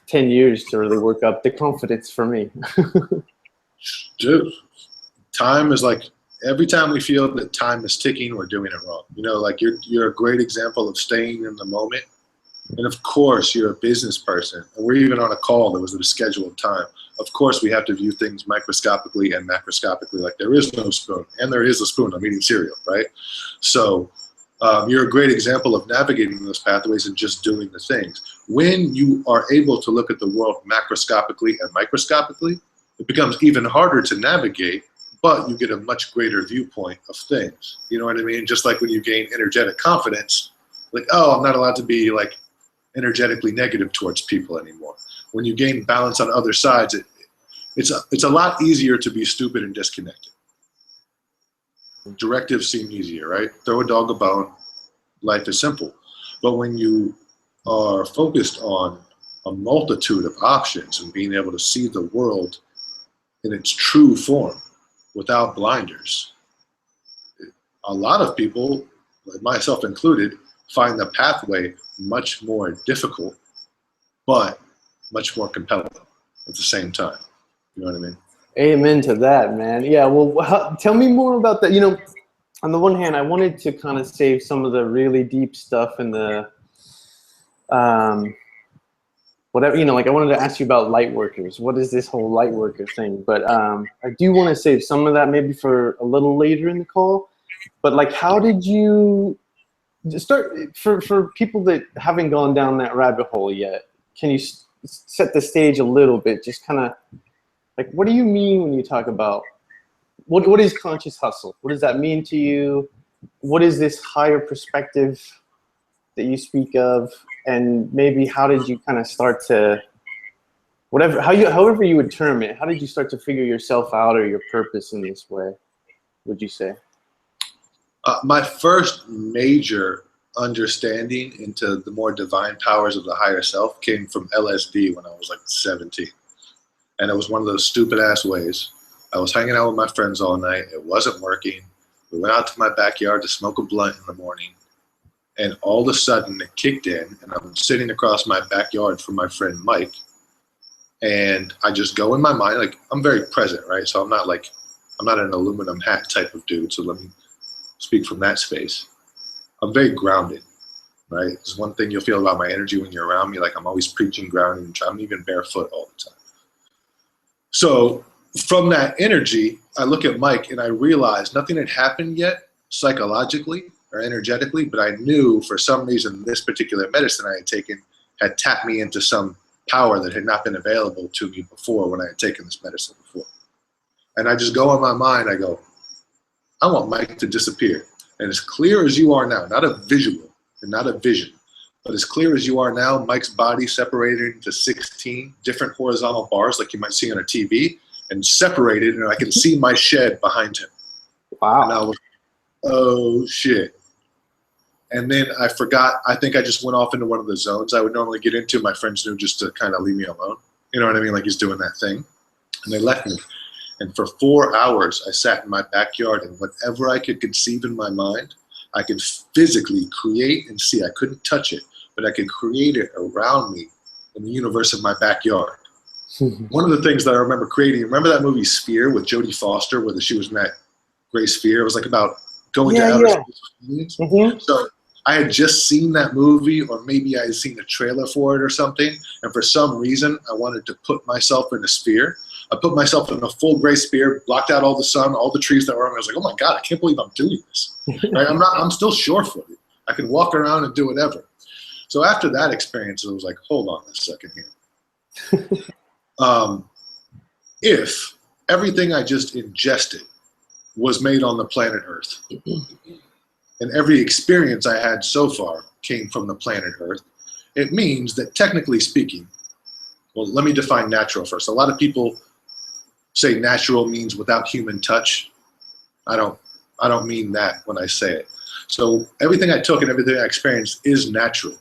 10 years to really work up the confidence for me. Dude, time is like, every time we feel that time is ticking, we're doing it wrong. You know, like you're a great example of staying in the moment. And of course, you're a business person. And we're even on a call that was at a scheduled time. Of course, we have to view things microscopically and macroscopically. Like there is no spoon, and there is a spoon. I'm eating cereal, right? So you're a great example of navigating those pathways and just doing the things. When you are able to look at the world macroscopically and microscopically, it becomes even harder to navigate, but you get a much greater viewpoint of things. You know what I mean? Just like when you gain energetic confidence, like, oh, I'm not allowed to be like energetically negative towards people anymore. When you gain balance on other sides, it's a lot easier to be stupid and disconnected. Directives seem easier, right? Throw a dog a bone, life is simple. But when you are focused on a multitude of options and being able to see the world in its true form without blinders, a lot of people, myself included, find the pathway much more difficult, but much more compelling at the same time. You know what I mean? Amen to that, man. Yeah, well, tell me more about that. You know, on the one hand, I wanted to kind of save some of the really deep stuff and the whatever, you know, like I wanted to ask you about light workers. What is this whole light worker thing? But I do want to save some of that maybe for a little later in the call. But like, how did you start, for people that haven't gone down that rabbit hole yet, can you set the stage a little bit? Just kind of like, what do you mean when you talk about, what is conscious hustle? What does that mean to you? What is this higher perspective that you speak of? And maybe how did you kind of start to, however you would term it, how did you start to figure yourself out or your purpose in this way, would you say? My first major understanding into the more divine powers of the higher self came from LSD when I was like 17. And it was one of those stupid ass ways. I was hanging out with my friends all night. It wasn't working. We went out to my backyard to smoke a blunt in the morning. And all of a sudden it kicked in, and I'm sitting across my backyard from my friend Mike. And I just go in my mind, like I'm very present, right? So I'm not an aluminum hat type of dude. So let me speak from that space. I'm very grounded, right? There's one thing you'll feel about my energy when you're around me. Like I'm always preaching grounding. I'm even barefoot all the time. So from that energy, I look at Mike and I realize nothing had happened yet psychologically or energetically, but I knew for some reason this particular medicine I had taken had tapped me into some power that had not been available to me before when I had taken this medicine before. And I just go in my mind, I go, I want Mike to disappear. And as clear as you are now, not a visual and not a vision, but as clear as you are now, Mike's body separated into 16 different horizontal bars like you might see on a TV, and separated, and I can see my shed behind him. Wow. And I was, oh shit. And then I forgot, I think I just went off into one of the zones I would normally get into. My friends knew just to kind of leave me alone. You know what I mean? Like he's doing that thing. And they left me. And for 4 hours, I sat in my backyard, and whatever I could conceive in my mind, I could physically create and see. I couldn't touch it, but I could create it around me in the universe of my backyard. One of the things that I remember creating, remember that movie Sphere with Jodie Foster, where she was in that gray sphere? It was like about going to outer space. So I had just seen that movie, or maybe I had seen a trailer for it or something, and for some reason I wanted to put myself in a sphere. I put myself in a full gray sphere, blocked out all the sun, all the trees that were around me. I was like, oh my God, I can't believe I'm doing this. Right? I'm still sure-footed. I can walk around and do whatever. So after that experience, it was like, hold on a second here. If everything I just ingested was made on the planet Earth, and every experience I had so far came from the planet Earth, it means that technically speaking, well, let me define natural first. A lot of people say natural means without human touch. I don't mean that when I say it. So everything I took and everything I experienced is natural.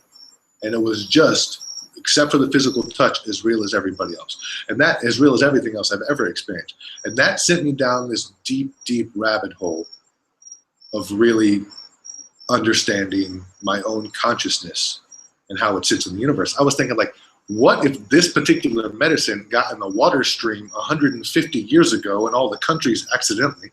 And it was just, except for the physical touch, as real as everybody else. And that as real as everything else I've ever experienced. And that sent me down this deep, deep rabbit hole of really understanding my own consciousness and how it sits in the universe. I was thinking, like, what if this particular medicine got in the water stream 150 years ago in all the countries accidentally?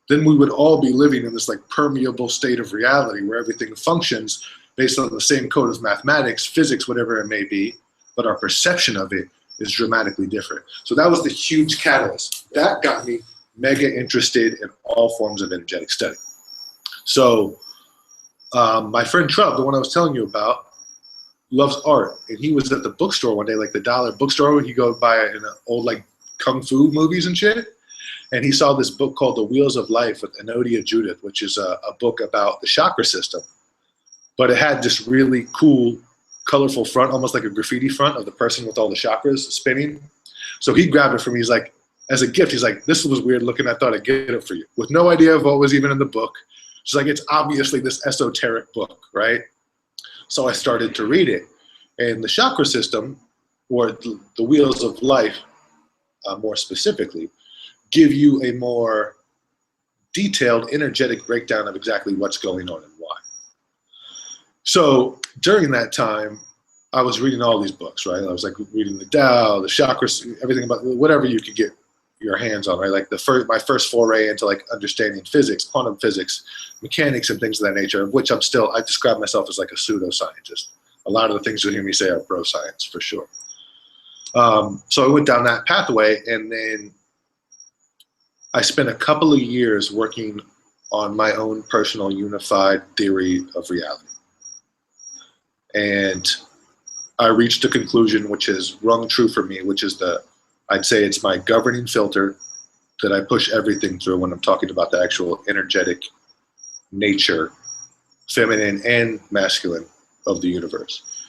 Then we would all be living in this like permeable state of reality where everything functions based on the same code of mathematics, physics, whatever it may be, but our perception of it is dramatically different. So that was the huge catalyst. That got me mega interested in all forms of energetic study. So my friend Trub, the one I was telling you about, loves art, and he was at the bookstore one day, like the dollar bookstore when you go buy in old like kung fu movies and shit, and he saw this book called The Wheels of Life with Enodia Judith, which is a book about the chakra system, but it had this really cool colorful front, almost like a graffiti front of the person with all the chakras spinning. So he grabbed it from me. He's like, as a gift, he's like, this was weird looking, I thought I'd get it for you, with no idea of what was even in the book. It's like, it's obviously this esoteric book, right? So I started to read it, and the chakra system, or the wheels of life, more specifically, give you a more detailed, energetic breakdown of exactly what's going on and why. So during that time, I was reading all these books, right? I was like reading the Tao, the chakras, everything about whatever you could get your hands on, right? Like my first foray into like understanding physics, quantum physics, mechanics, and things of that nature, of which I describe myself as like a pseudoscientist. A lot of the things you hear me say are bro science for sure. So I went down that pathway, and then I spent a couple of years working on my own personal unified theory of reality. And I reached a conclusion which has rung true for me, which is I'd say it's my governing filter that I push everything through when I'm talking about the actual energetic nature, feminine and masculine, of the universe.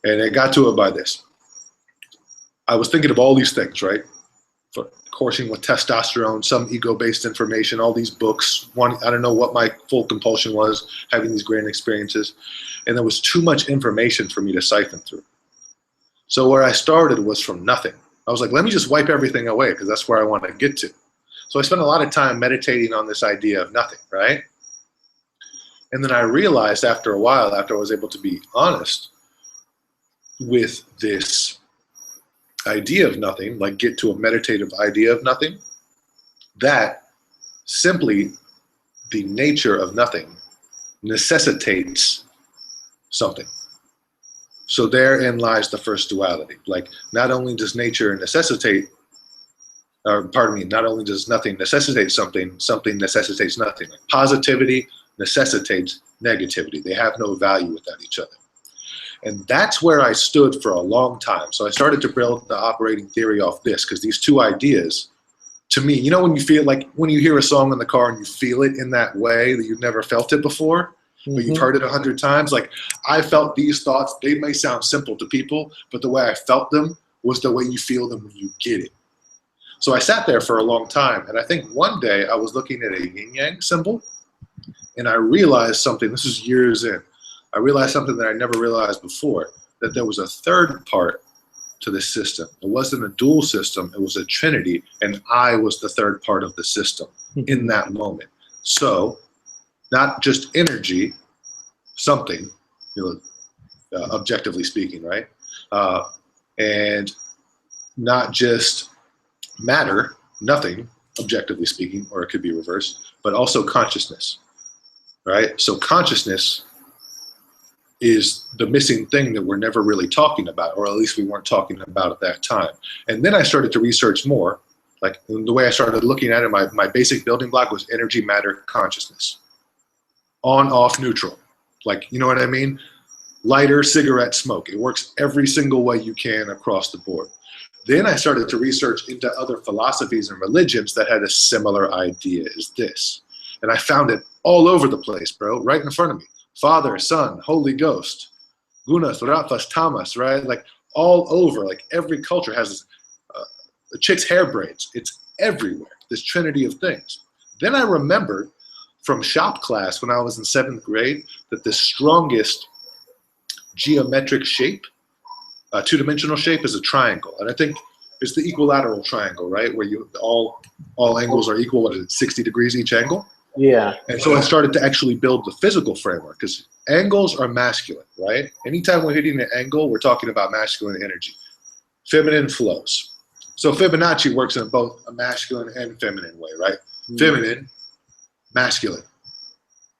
And I got to it by this. I was thinking of all these things, right? For coursing with testosterone, some ego-based information, all these books. I don't know what my full compulsion was, having these grand experiences. And there was too much information for me to siphon through. So where I started was from nothing. I was like, let me just wipe everything away, because that's where I want to get to. So I spent a lot of time meditating on this idea of nothing, right? And then I realized after a while, after I was able to be honest with this idea of nothing, like get to a meditative idea of nothing, that simply the nature of nothing necessitates something. So therein lies the first duality. Like, not only does nature necessitate, or pardon me, not only does nothing necessitate something, something necessitates nothing. Like positivity necessitates negativity. They have no value without each other. And that's where I stood for a long time. So I started to build the operating theory off this, because these two ideas to me, you know, when you feel like when you hear a song in the car and you feel it in that way that you've never felt it before, but you've heard it 100 times. Like I felt these thoughts, they may sound simple to people, but the way I felt them was the way you feel them when you get it. So I sat there for a long time, and I think one day I was looking at a yin-yang symbol, and I realized something. This is years in. I realized something that I never realized before, that there was a third part to this system. It wasn't a dual system, it was a trinity, and I was the third part of the system in that moment. So not just energy, something, you know, objectively speaking, right? And not just matter, nothing, objectively speaking, or it could be reversed, but also consciousness, right? So consciousness is the missing thing that we're never really talking about, or at least we weren't talking about at that time. And then I started to research more. Like the way I started looking at it, my basic building block was energy, matter, consciousness. On, off, neutral. Like, you know what I mean? Lighter, cigarette, smoke. It works every single way you can across the board. Then I started to research into other philosophies and religions that had a similar idea as this. And I found it all over the place, bro, right in front of me. Father, Son, Holy Ghost, Gunas, Ratas, Tamas, right? Like all over, like every culture has this, the chick's hair braids. It's everywhere, this trinity of things. Then I remembered from shop class when I was in 7th grade that the strongest geometric shape, two-dimensional shape, is a triangle. And I think it's the equilateral triangle, right? Where you all angles are equal, what is it, 60 degrees each angle? Yeah. And so I started to actually build the physical framework, because angles are masculine, right? Anytime we're hitting an angle, we're talking about masculine energy. Feminine flows. So Fibonacci works in both a masculine and feminine way, right? Feminine, masculine.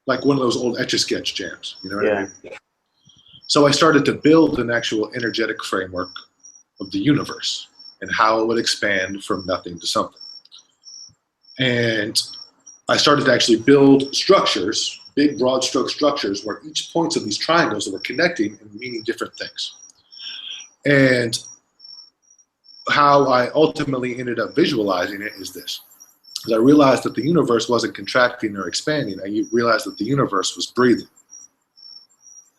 Like one of those old Etch-a-Sketch jams, you know what I mean? So I started to build an actual energetic framework of the universe and how it would expand from nothing to something. And I started to actually build structures, big broad stroke structures, where each points of these triangles that were connecting and meaning different things. And how I ultimately ended up visualizing it is this. As I realized that the universe wasn't contracting or expanding, I realized that the universe was breathing,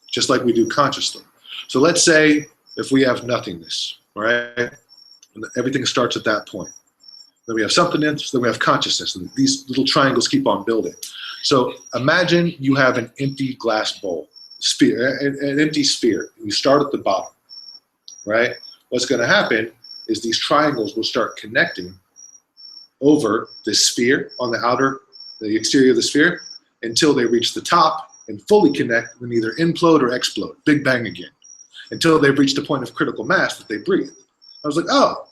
just like we do consciously. So let's say if we have nothingness, right? And everything starts at that point. Then we have somethingness, then we have consciousness, and these little triangles keep on building. So imagine you have an empty glass bowl, sphere, an empty sphere, and you start at the bottom, right? What's gonna happen is these triangles will start connecting over this sphere on the exterior of the sphere, until they reach the top and fully connect, and either implode or explode, big bang again, until they've reached a point of critical mass that they breathe. I was like, oh,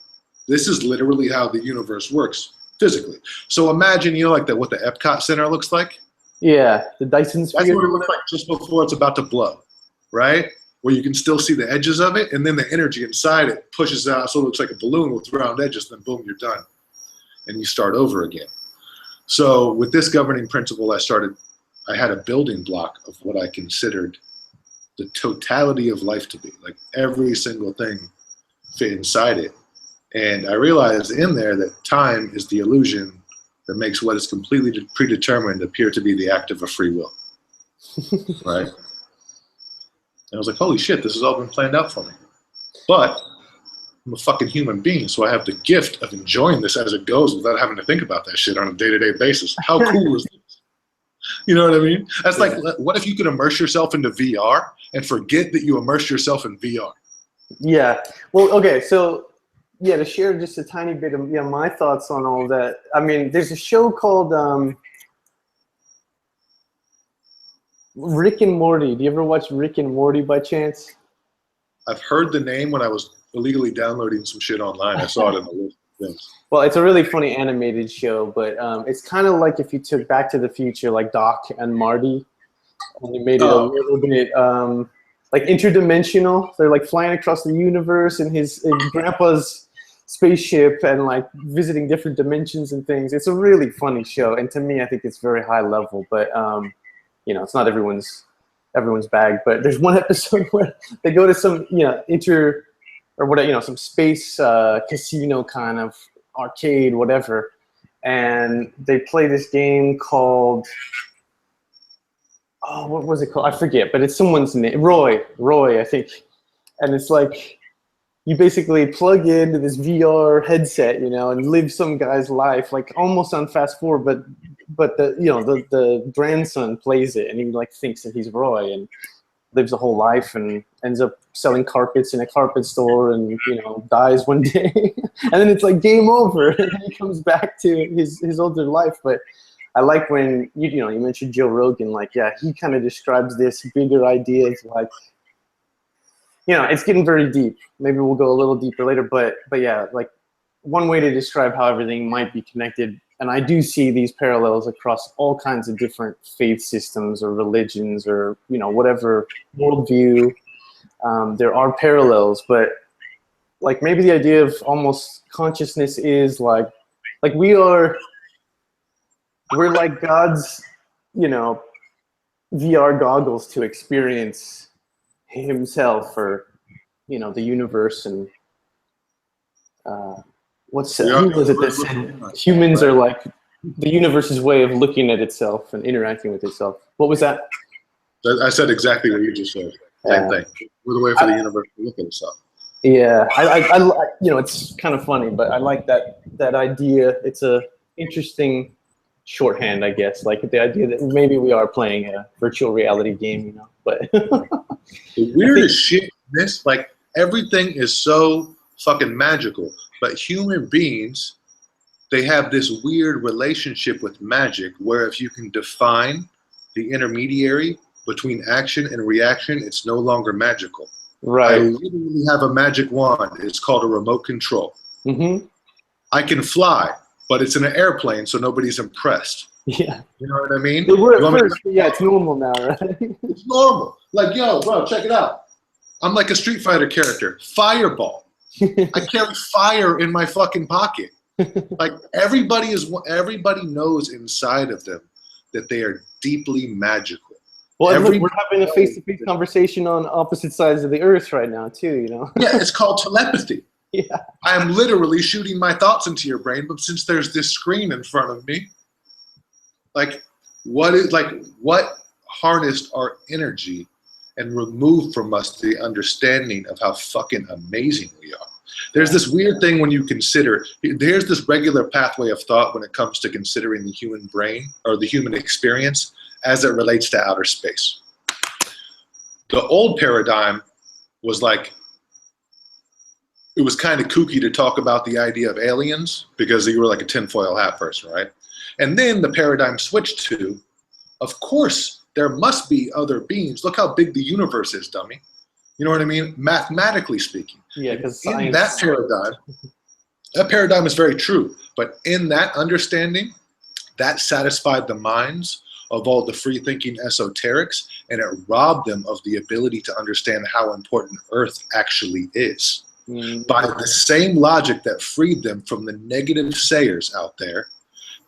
this is literally how the universe works physically. So imagine, you know, like what the Epcot Center looks like? Yeah, the Dyson sphere. That's what it looks like just before it's about to blow, right? Where you can still see the edges of it, and then the energy inside it pushes out, so it looks like a balloon with round edges, then boom, you're done. And you start over again. So with this governing principle, I had a building block of what I considered the totality of life to be, like every single thing fit inside it. And I realized in there that time is the illusion that makes what is completely predetermined appear to be the act of a free will, right? And I was like, holy shit, this has all been planned out for me. But I'm a fucking human being, so I have the gift of enjoying this as it goes without having to think about that shit on a day-to-day basis. How cool is this? You know what I mean? That's like, what if you could immerse yourself into VR and forget that you immersed yourself in VR? Yeah. Well, okay, so yeah, to share just a tiny bit of my thoughts on all that. I mean, there's a show called Rick and Morty. Do you ever watch Rick and Morty by chance? I've heard the name when I was illegally downloading some shit online. I saw it in the list of things. Well, it's a really funny animated show, but it's kind of like if you took Back to the Future, like Doc and Marty, and you made it a little bit like interdimensional. They're like flying across the universe in his grandpa's spaceship and like visiting different dimensions and things. It's a really funny show, and to me, I think it's very high level. But you know, it's not everyone's bag. But there's one episode where they go to some some space casino kind of arcade, whatever, and they play this game called, oh, what was it called? I forget, but it's someone's name. Roy, I think. And it's like, you basically plug into this VR headset, you know, and live some guy's life, like almost on fast forward, but the, you know, the grandson plays it, and he like thinks that he's Roy and lives a whole life and ends up selling carpets in a carpet store, and, you know, dies one day. And then it's like game over, and he comes back to his older life. But I like when, you know, you mentioned Joe Rogan, like, yeah, he kind of describes this bigger idea as like, you know, it's getting very deep. Maybe we'll go a little deeper later, but yeah, like one way to describe how everything might be connected, and I do see these parallels across all kinds of different faith systems or religions or, you know, whatever worldview. There are parallels, but like maybe the idea of almost consciousness is like we're like God's, you know, VR goggles to experience himself, or, you know, the universe. And who was it that said humans are like the universe's way of looking at itself and interacting with itself? What was that? I said exactly what you just said. Same thing. We're the way for the universe to look at itself. Yeah, I you know, it's kind of funny, but I like that idea. It's a interesting shorthand, I guess, like the idea that maybe we are playing a virtual reality game, you know. But the weirdest shit, this, like, everything is so fucking magical, but human beings, they have this weird relationship with magic where if you can define the intermediary between action and reaction, it's no longer magical. Right. I literally have a magic wand. It's called a remote control. Mm-hmm. I can fly, but it's in an airplane, so nobody's impressed. Yeah. You know what I mean? It were at first, but yeah, it's normal now, right? It's normal. Like, yo, bro, check it out. I'm like a Street Fighter character. Fireball. I carry fire in my fucking pocket. Like, everybody knows inside of them that they are deeply magical. Well, look, we're having a face-to-face conversation on opposite sides of the earth right now, too, you know? Yeah, it's called telepathy. Yeah. I am literally shooting my thoughts into your brain, but since there's this screen in front of me, like, what harnessed our energy and removed from us the understanding of how fucking amazing we are? There's this weird thing when you consider, there's this regular pathway of thought when it comes to considering the human brain or the human experience as it relates to outer space. The old paradigm was like, it was kind of kooky to talk about the idea of aliens because you were like a tinfoil hat person, right? And then the paradigm switched to, of course, there must be other beings. Look how big the universe is, dummy. You know what I mean? Mathematically speaking. Yeah, because in that paradigm is very true. But in that understanding, that satisfied the minds of all the free-thinking esoterics, and it robbed them of the ability to understand how important Earth actually is. Mm-hmm. By the same logic that freed them from the negative sayers out there,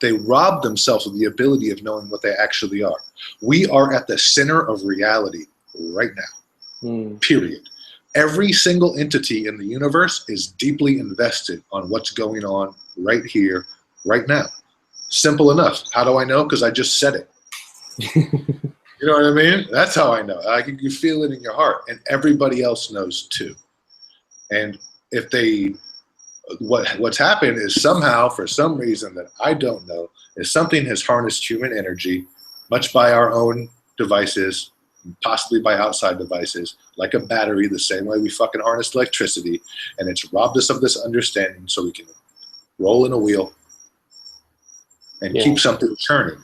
they robbed themselves of the ability of knowing what they actually are. We are at the center of reality right now, period. Every single entity in the universe is deeply invested on what's going on right here, right now. Simple enough. How do I know? Because I just said it. You know what I mean? That's how I know. You feel it in your heart, and everybody else knows too. And if what's happened is somehow, for some reason that I don't know, is something has harnessed human energy, much by our own devices, possibly by outside devices, like a battery, the same way we fucking harnessed electricity, and it's robbed us of this understanding so we can roll in a wheel and keep something turning.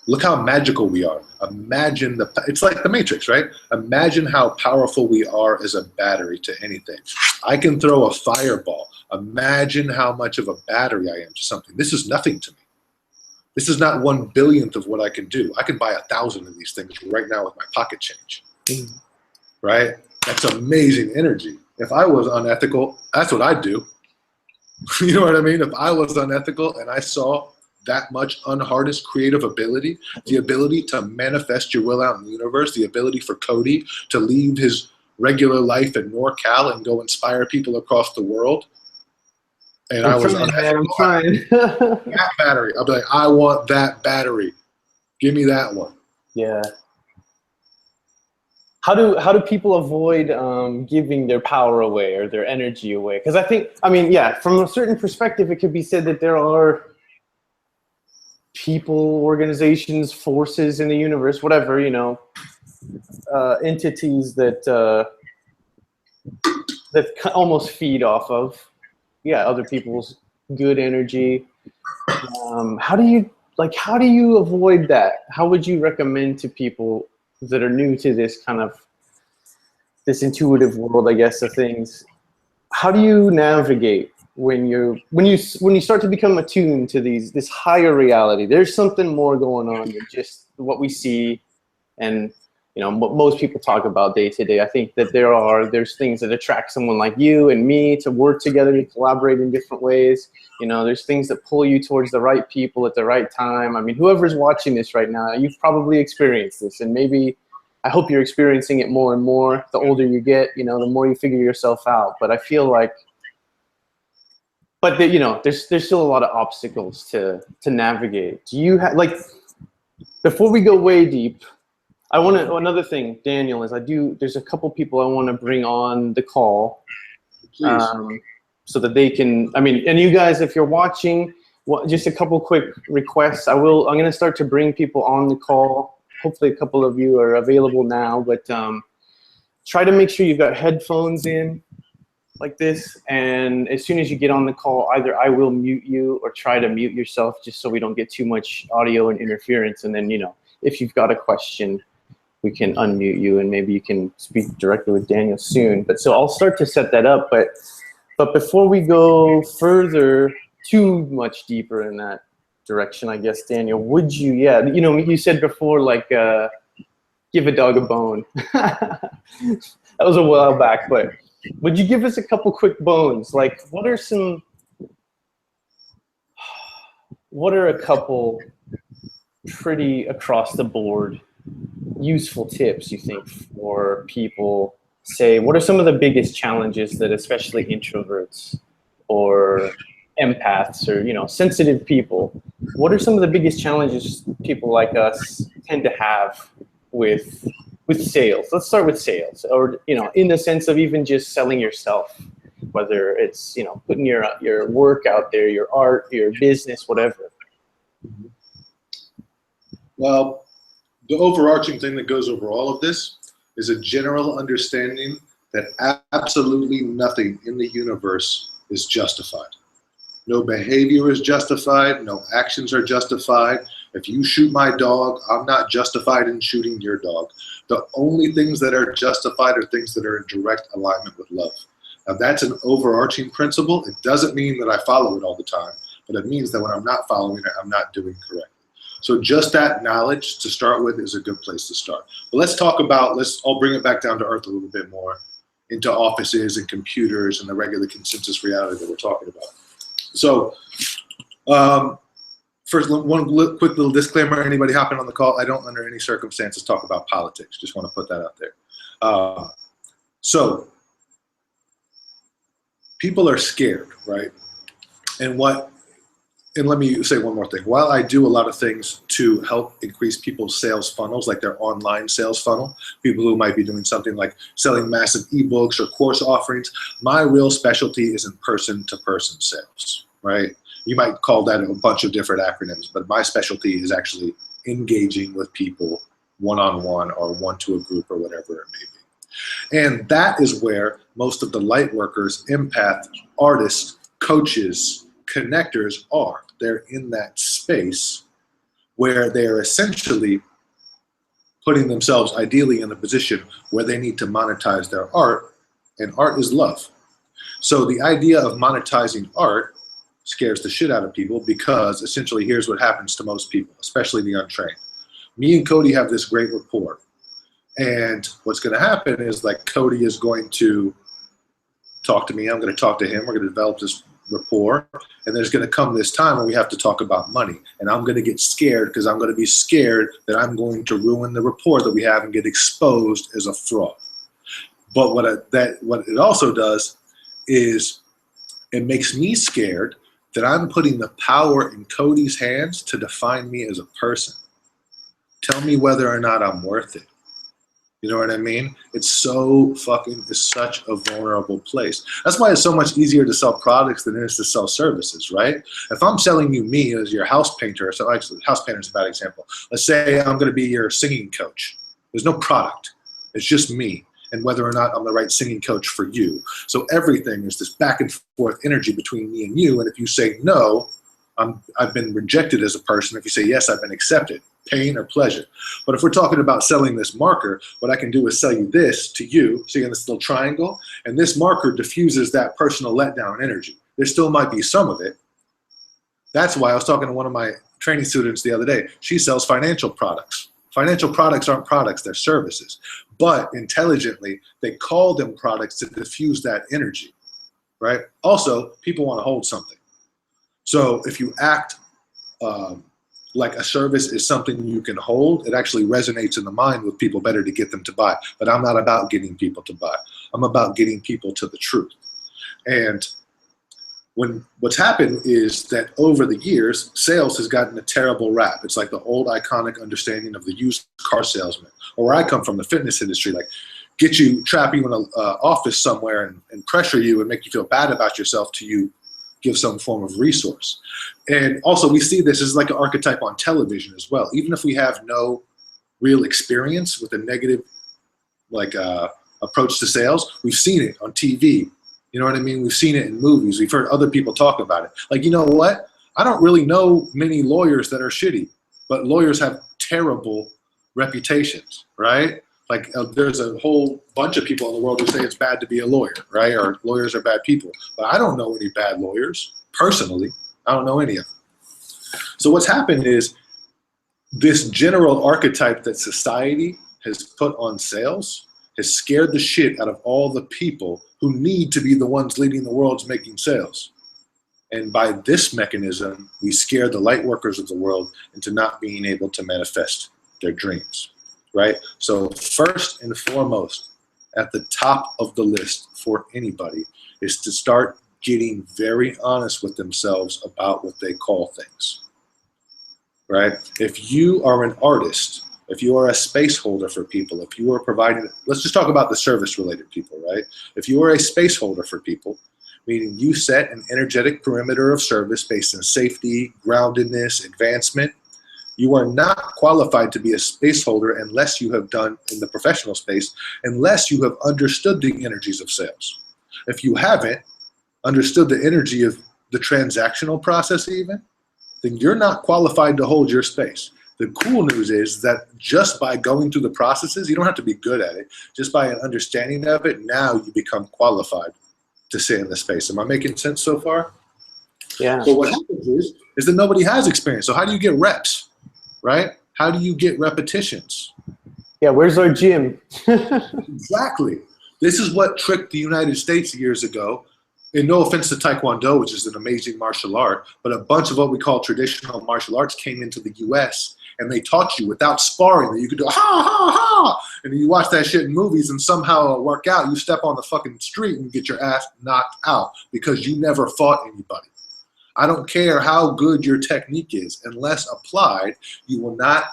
Look how magical we are. Imagine it's like the Matrix, right? Imagine how powerful we are as a battery to anything. I can throw a fireball. Imagine how much of a battery I am to something. This is nothing to me. This is not 1/1000th of what I can do. I can buy 1,000 of these things right now with my pocket change, right? That's amazing energy. If I was unethical, that's what I'd do. You know what I mean? If I was unethical and I saw that much unharnessed creative ability, the ability to manifest your will out in the universe, the ability for Cody to leave his regular life in NorCal and go inspire people across the world And I'm I was trying, man. I'm unhappy. trying. That battery. I'll be like, I want that battery. Give me that one. Yeah. How do people avoid giving their power away or their energy away? Because I mean, yeah, from a certain perspective, it could be said that there are people, organizations, forces in the universe, whatever, you know, entities that almost feed off of, yeah, other people's good energy. How do you avoid that? How would you recommend to people that are new to this kind of this intuitive world, I guess, of things? How do you navigate when you start to become attuned to this higher reality? There's something more going on than just what we see and, you know, what most people talk about day to day. I think that there's things that attract someone like you and me to work together, to collaborate in different ways. You know, there's things that pull you towards the right people at the right time. I mean, whoever's watching this right now, you've probably experienced this, and maybe I hope you're experiencing it more and more. The older you get, you know, the more you figure yourself out. But I feel like, you know, there's still a lot of obstacles to navigate. Do you have, like, before we go way deep, another thing, Daniel, is there's a couple people I want to bring on the call. Please. So that they can, I mean, and you guys, if you're watching, just a couple quick requests. I'm going to start to bring people on the call. Hopefully a couple of you are available now, but try to make sure you've got headphones in like this. And as soon as you get on the call, either I will mute you or try to mute yourself just so we don't get too much audio and interference. And then, you know, if you've got a question, we can unmute you and maybe you can speak directly with Daniel soon. But so I'll start to set that up. But before we go further, too much deeper in that direction, I guess, Daniel, would you, you know, you said before, like, give a dog a bone. That was a while back, but would you give us a couple quick bones? Like, what are a couple pretty across the board useful tips you think for people? Say, what are some of the biggest challenges that especially introverts or empaths or, you know, sensitive people, what are some of the biggest challenges people like us tend to have with sales? Let's start with sales, or, you know, in the sense of even just selling yourself, whether it's, you know, putting your work out there, your art, your business, whatever. Well, the overarching thing that goes over all of this is a general understanding that absolutely nothing in the universe is justified. No behavior is justified. No actions are justified. If you shoot my dog, I'm not justified in shooting your dog. The only things that are justified are things that are in direct alignment with love. Now, that's an overarching principle. It doesn't mean that I follow it all the time, but it means that when I'm not following it, I'm not doing correctly. So just that knowledge to start with is a good place to start. But I'll bring it back down to earth a little bit more, into offices and computers and the regular consensus reality that we're talking about. So first, one quick little disclaimer, anybody hopping on the call, I don't under any circumstances talk about politics. Just want to put that out there. So people are scared, right? And let me say one more thing. While I do a lot of things to help increase people's sales funnels, like their online sales funnel, people who might be doing something like selling massive ebooks or course offerings, my real specialty is in person-to-person sales, right? You might call that a bunch of different acronyms, but my specialty is actually engaging with people one-on-one or one to a group or whatever it may be. And that is where most of the light workers, empaths, artists, coaches, connectors are. They're in that space where they're essentially putting themselves ideally in a position where they need to monetize their art, and art is love. So the idea of monetizing art scares the shit out of people, because essentially here's what happens to most people, especially the untrained. Me and Cody have this great rapport, and what's going to happen is, like, Cody is going to talk to me, I'm going to talk to him, we're going to develop this rapport, and there's going to come this time when we have to talk about money, and I'm going to get scared because I'm going to be scared that I'm going to ruin the rapport that we have and get exposed as a fraud. But what it also does is It makes me scared that I'm putting the power in Cody's hands to define me as a person. Tell me whether or not I'm worth it. You know what I mean? It's such a vulnerable place. That's why it's so much easier to sell products than it is to sell services, right? If I'm selling you me as your house painter, so actually house painter is a bad example. Let's say I'm going to be your singing coach. There's no product. It's just me and whether or not I'm the right singing coach for you. So everything is this back and forth energy between me and you. And if you say no, I've been rejected as a person. If you say yes, I've been accepted. Pain or pleasure. But if we're talking about selling this marker, what I can do is sell you this to you, so you're in this little triangle, and this marker diffuses that personal letdown energy. There still might be some of it. That's why I was talking to one of my training students the other day. She sells financial products. Financial products aren't products, they're services. But intelligently, they call them products to diffuse that energy, right? Also, people want to hold something. So if you act like a service is something you can hold, it actually resonates in the mind with people better to get them to buy. But I'm not about getting people to buy. I'm about getting people to the truth. And what's happened is that over the years, sales has gotten a terrible rap. It's like the old iconic understanding of the used car salesman. Or where I come from, the fitness industry, like trap you in an office somewhere and pressure you and make you feel bad about yourself till you give some form of resource. And also we see this as like an archetype on television as well. Even if we have no real experience with a negative approach to sales, we've seen it on TV. You know what I mean? We've seen it in movies. We've heard other people talk about it. Like, you know what? I don't really know many lawyers that are shitty, but lawyers have terrible reputations, right? Like there's a whole bunch of people in the world who say it's bad to be a lawyer, right? Or lawyers are bad people. But I don't know any bad lawyers, personally. I don't know any of them. So what's happened is this general archetype that society has put on sales has scared the shit out of all the people who need to be the ones leading the world's making sales. And by this mechanism, we scare the light workers of the world into not being able to manifest their dreams. Right? So first and foremost, at the top of the list for anybody is to start getting very honest with themselves about what they call things. Right? If you are an artist, if you are a space holder for people, if you are providing, let's just talk about the service related people, right? If you are a space holder for people, meaning you set an energetic perimeter of service based on safety, groundedness, advancement, you are not qualified to be a space holder unless you have done in the professional space, unless you have understood the energies of sales. If you haven't understood the energy of the transactional process even, then you're not qualified to hold your space. The cool news is that just by going through the processes, you don't have to be good at it, just by an understanding of it, now you become qualified to sit in the space. Am I making sense so far? Yeah. So what happens is that nobody has experience. So how do you get reps? Right? How do you get repetitions? Yeah, where's our gym? Exactly. This is what tricked the United States years ago. And no offense to Taekwondo, which is an amazing martial art, but a bunch of what we call traditional martial arts came into the US and they taught you without sparring that you could do ha ha ha. And then you watch that shit in movies and somehow work out, you step on the fucking street and get your ass knocked out because you never fought anybody. I don't care how good your technique is, unless applied, you will not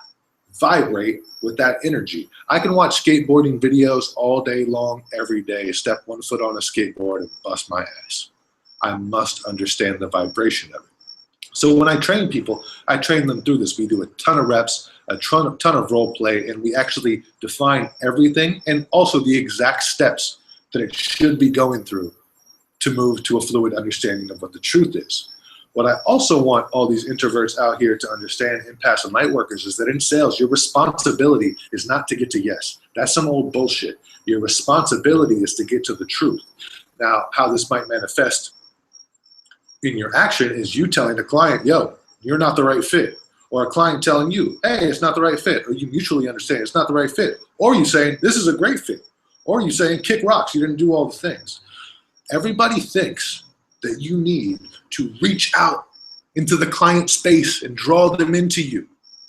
vibrate with that energy. I can watch skateboarding videos all day long, every day, step one foot on a skateboard and bust my ass. I must understand the vibration of it. So when I train people, I train them through this. We do a ton of reps, a ton of role play, and we actually define everything and also the exact steps that it should be going through to move to a fluid understanding of what the truth is. What I also want all these introverts out here to understand, empaths and lightworkers, is that in sales, your responsibility is not to get to yes. That's some old bullshit. Your responsibility is to get to the truth. Now, how this might manifest in your action is you telling the client, yo, you're not the right fit. Or a client telling you, hey, it's not the right fit. Or you mutually understand it's not the right fit. Or you saying, this is a great fit. Or you saying, kick rocks, you didn't do all the things. Everybody thinks that you need to reach out into the client space and draw them into you.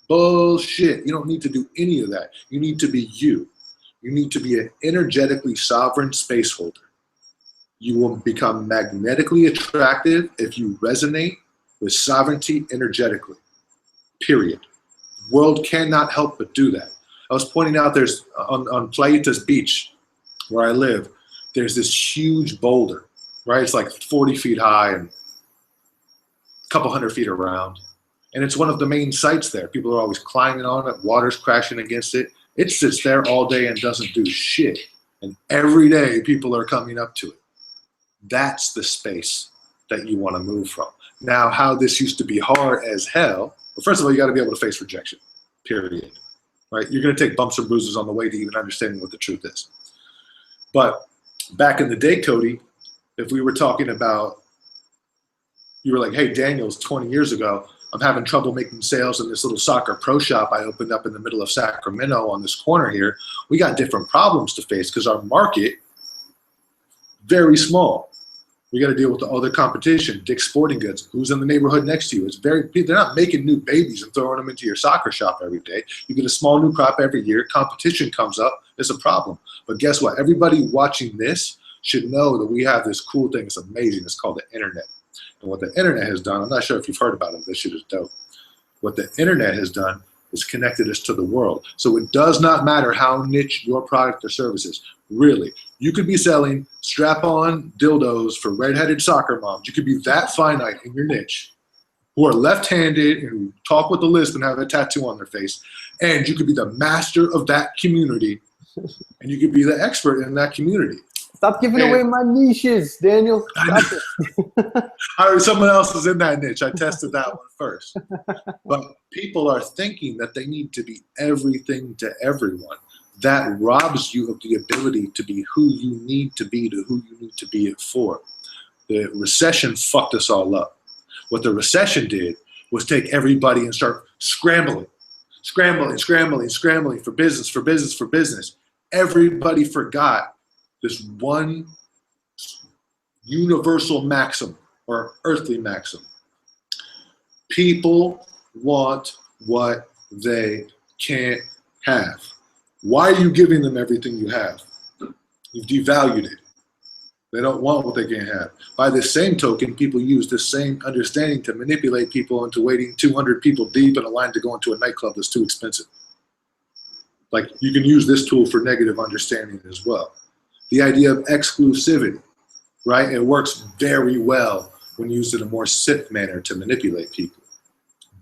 Bullshit. You don't need to do any of that. You need to be you. You need to be an energetically sovereign space holder. You will become magnetically attractive if you resonate with sovereignty energetically, period. The world cannot help but do that. I was pointing out there's, on Playitas Beach, where I live, there's this huge boulder, right? It's like 40 feet high and a couple hundred feet around. And it's one of the main sites there. People are always climbing on it, water's crashing against it. It sits there all day and doesn't do shit. And every day people are coming up to it. That's the space that you want to move from. Now, how this used to be hard as hell, well, first of all, you got to be able to face rejection, period. Right? You're going to take bumps and bruises on the way to even understanding what the truth is. But back in the day, Cody, if we were talking about, you were like, hey, Daniels, 20 years ago, I'm having trouble making sales in this little soccer pro shop I opened up in the middle of Sacramento on this corner here. We got different problems to face because our market, very small. We got to deal with the other competition, Dick's Sporting Goods, who's in the neighborhood next to you. It's very, they're not making new babies and throwing them into your soccer shop every day. You get a small new crop every year. Competition comes up. It's a problem. But guess what? Everybody watching this should know that we have this cool thing. It's amazing. It's called the internet. And what the internet has done, I'm not sure if you've heard about it. This shit is dope. What the internet has done is connected us to the world. So it does not matter how niche your product or service is. Really, you could be selling strap-on dildos for redheaded soccer moms. You could be that finite in your niche, who are left-handed and who talk with a lisp and have a tattoo on their face. And you could be the master of that community, and you could be the expert in that community. Stop giving away my niches, Daniel. Stop it. I heard someone else is in that niche. I tested that one first. But people are thinking that they need to be everything to everyone. That robs you of the ability to be who you need to be to who you need to be it for. The recession fucked us all up. What the recession did was take everybody and start scrambling for business. Everybody forgot this one universal maxim or earthly maxim. People want what they can't have. Why are you giving them everything you have? You've devalued it. They don't want what they can't have. By the same token, people use the same understanding to manipulate people into waiting 200 people deep in a line to go into a nightclub that's too expensive. Like, you can use this tool for negative understanding as well. The idea of exclusivity, right? It works very well when used in a more Sith manner to manipulate people.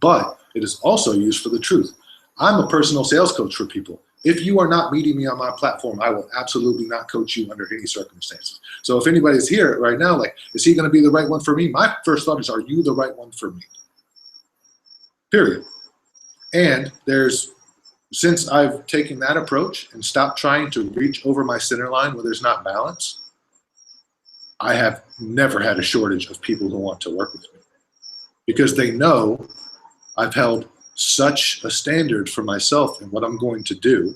But it is also used for the truth. I'm a personal sales coach for people. If you are not meeting me on my platform, I will absolutely not coach you under any circumstances. So if anybody's here right now, like, is he going to be the right one for me? My first thought is, are you the right one for me? Period. And since I've taken that approach and stopped trying to reach over my center line where there's not balance, I have never had a shortage of people who want to work with me because they know I've held such a standard for myself and what I'm going to do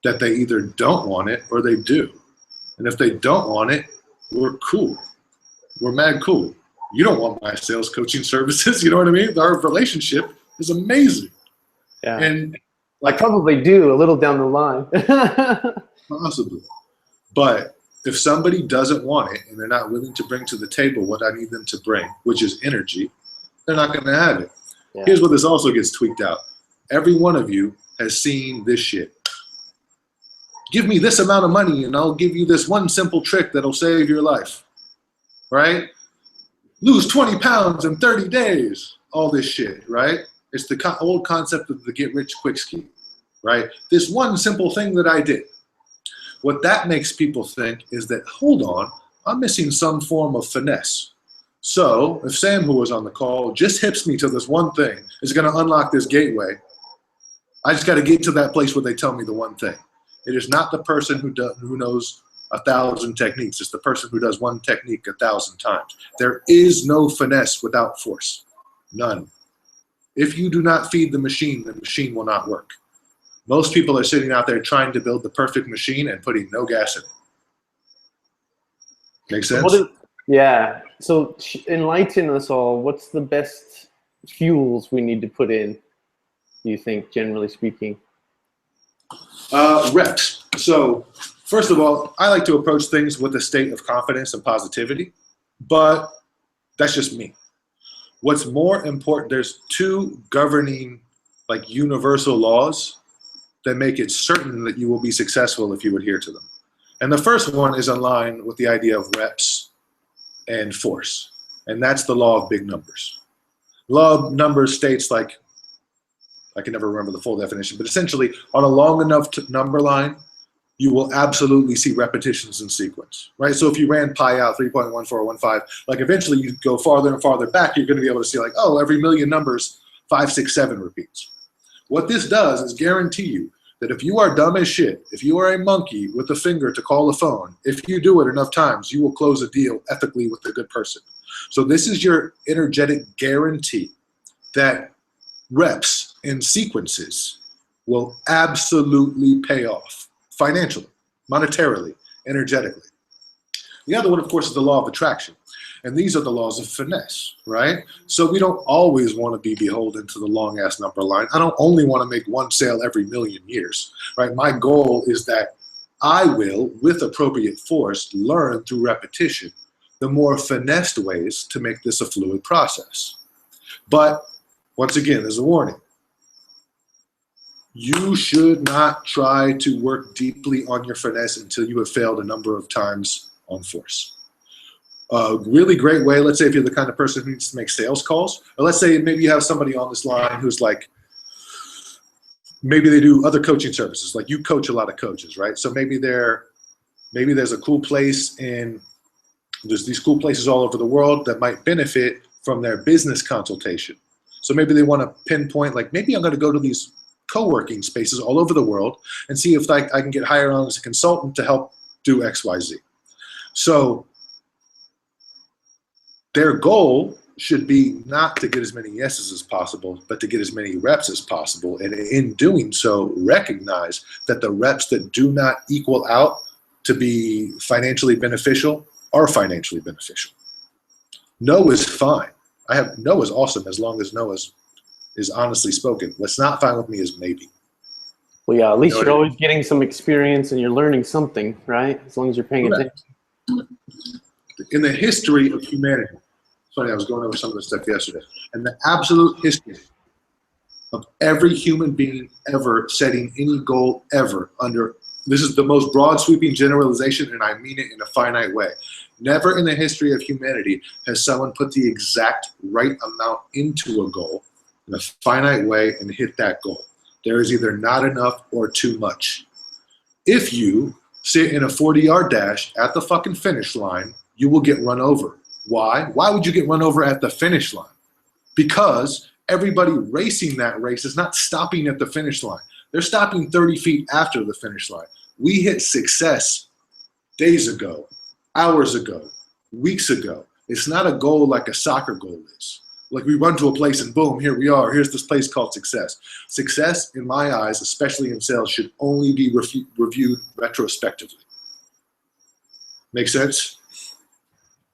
that they either don't want it or they do. And if they don't want it, we're cool. We're mad cool. You don't want my sales coaching services, you know what I mean? Our relationship is amazing. Yeah. And I probably do a little down the line. Possibly. But if somebody doesn't want it and they're not willing to bring to the table what I need them to bring, which is energy, they're not going to have it. Yeah. Here's where this also gets tweaked out. Every one of you has seen this shit. Give me this amount of money and I'll give you this one simple trick that'll save your life. Right? Lose 20 pounds in 30 days. All this shit, right? It's the old concept of the get rich quick scheme, right? This one simple thing that I did. What that makes people think is that, hold on, I'm missing some form of finesse. So if Sam, who was on the call, just hips me to this one thing, is going to unlock this gateway, I just got to get to that place where they tell me the one thing. It is not the person who knows 1,000 techniques. It's the person who does one technique 1,000 times. There is no finesse without force. None. If you do not feed the machine will not work. Most people are sitting out there trying to build the perfect machine and putting no gas in it. Make sense? Yeah. So enlighten us all. What's the best fuels we need to put in, do you think, generally speaking? Reps. So First of all, I like to approach things with a state of confidence and positivity, but that's just me. What's more important, there's two governing like universal laws that make it certain that you will be successful if you adhere to them. And the first one is in line with the idea of reps and force. And that's the law of big numbers. Law of numbers states like, I can never remember the full definition, but essentially on a long enough number line, you will absolutely see repetitions in sequence, right? So if you ran pi out 3.1415, like eventually you go farther and farther back, you're gonna be able to see like, oh, every million numbers, 5, 6, 7 repeats. What this does is guarantee you that if you are dumb as shit, if you are a monkey with a finger to call a phone, if you do it enough times, you will close a deal ethically with a good person. So this is your energetic guarantee that reps and sequences will absolutely pay off financially, monetarily, energetically. The other one, of course, is the law of attraction. And these are the laws of finesse, right? So we don't always want to be beholden to the long ass number line. I don't only want to make one sale every million years, right? My goal is that I will, with appropriate force, learn through repetition the more finessed ways to make this a fluid process. But once again, there's a warning. You should not try to work deeply on your finesse until you have failed a number of times on force. A really great way, let's say if you're the kind of person who needs to make sales calls, or let's say maybe you have somebody on this line who's like, maybe they do other coaching services, like you coach a lot of coaches, right? So maybe there's a cool place there's these cool places all over the world that might benefit from their business consultation. So maybe they want to pinpoint, like maybe I'm going to go to these co-working spaces all over the world and see if I can get hired on as a consultant to help do X, Y, Z. So their goal should be not to get as many yeses as possible, but to get as many reps as possible. And in doing so, recognize that the reps that do not equal out to be financially beneficial are financially beneficial. No is fine. No is awesome as long as no is honestly spoken. What's not fine with me is maybe. Well, yeah, at least you're always getting some experience and you're learning something, right? As long as you're paying attention. In the history of humanity, funny, I was going over some of this stuff yesterday, and the absolute history of every human being ever setting any goal ever under, this is the most broad sweeping generalization, and I mean it in a finite way. Never in the history of humanity has someone put the exact right amount into a goal in a finite way and hit that goal. There is either not enough or too much. If you sit in a 40-yard dash at the fucking finish line, you will get run over. Why? Why would you get run over at the finish line? Because everybody racing that race is not stopping at the finish line. They're stopping 30 feet after the finish line. We hit success days ago, hours ago, weeks ago. It's not a goal like a soccer goal is. Like we run to a place and boom, here we are. Here's this place called success. Success, in my eyes, especially in sales, should only be reviewed retrospectively. Make sense?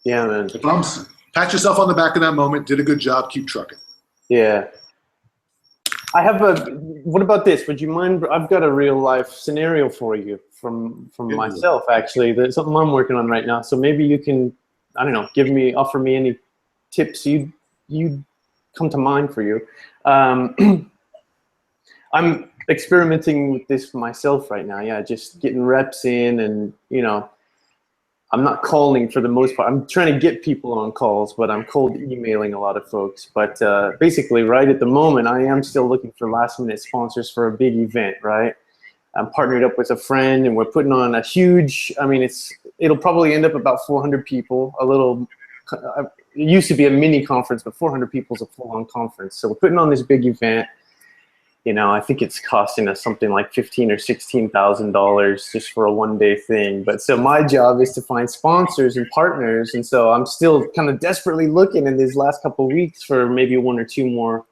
Yeah, man. Pat yourself on the back of that moment. Did a good job. Keep trucking. Yeah. What about this? Would you mind? I've got a real life scenario for you from myself, actually. There's something I'm working on right now. So maybe you can, I don't know, offer me any tips you come to mind for you. I'm experimenting with this for myself right now. Yeah, just getting reps in, and I'm not calling for the most part. I'm trying to get people on calls, but I'm cold emailing a lot of folks. But basically, right at the moment, I am still looking for last-minute sponsors for a big event, right? I'm partnered up with a friend, and we're putting on a huge, it'll probably end up about 400 people, it used to be a mini conference, but 400 people is a full-on conference. So we're putting on this big event. I think it's costing us something like $15,000 or $16,000 just for a one-day thing. But so my job is to find sponsors and partners, and so I'm still kind of desperately looking in these last couple of weeks for maybe one or two more,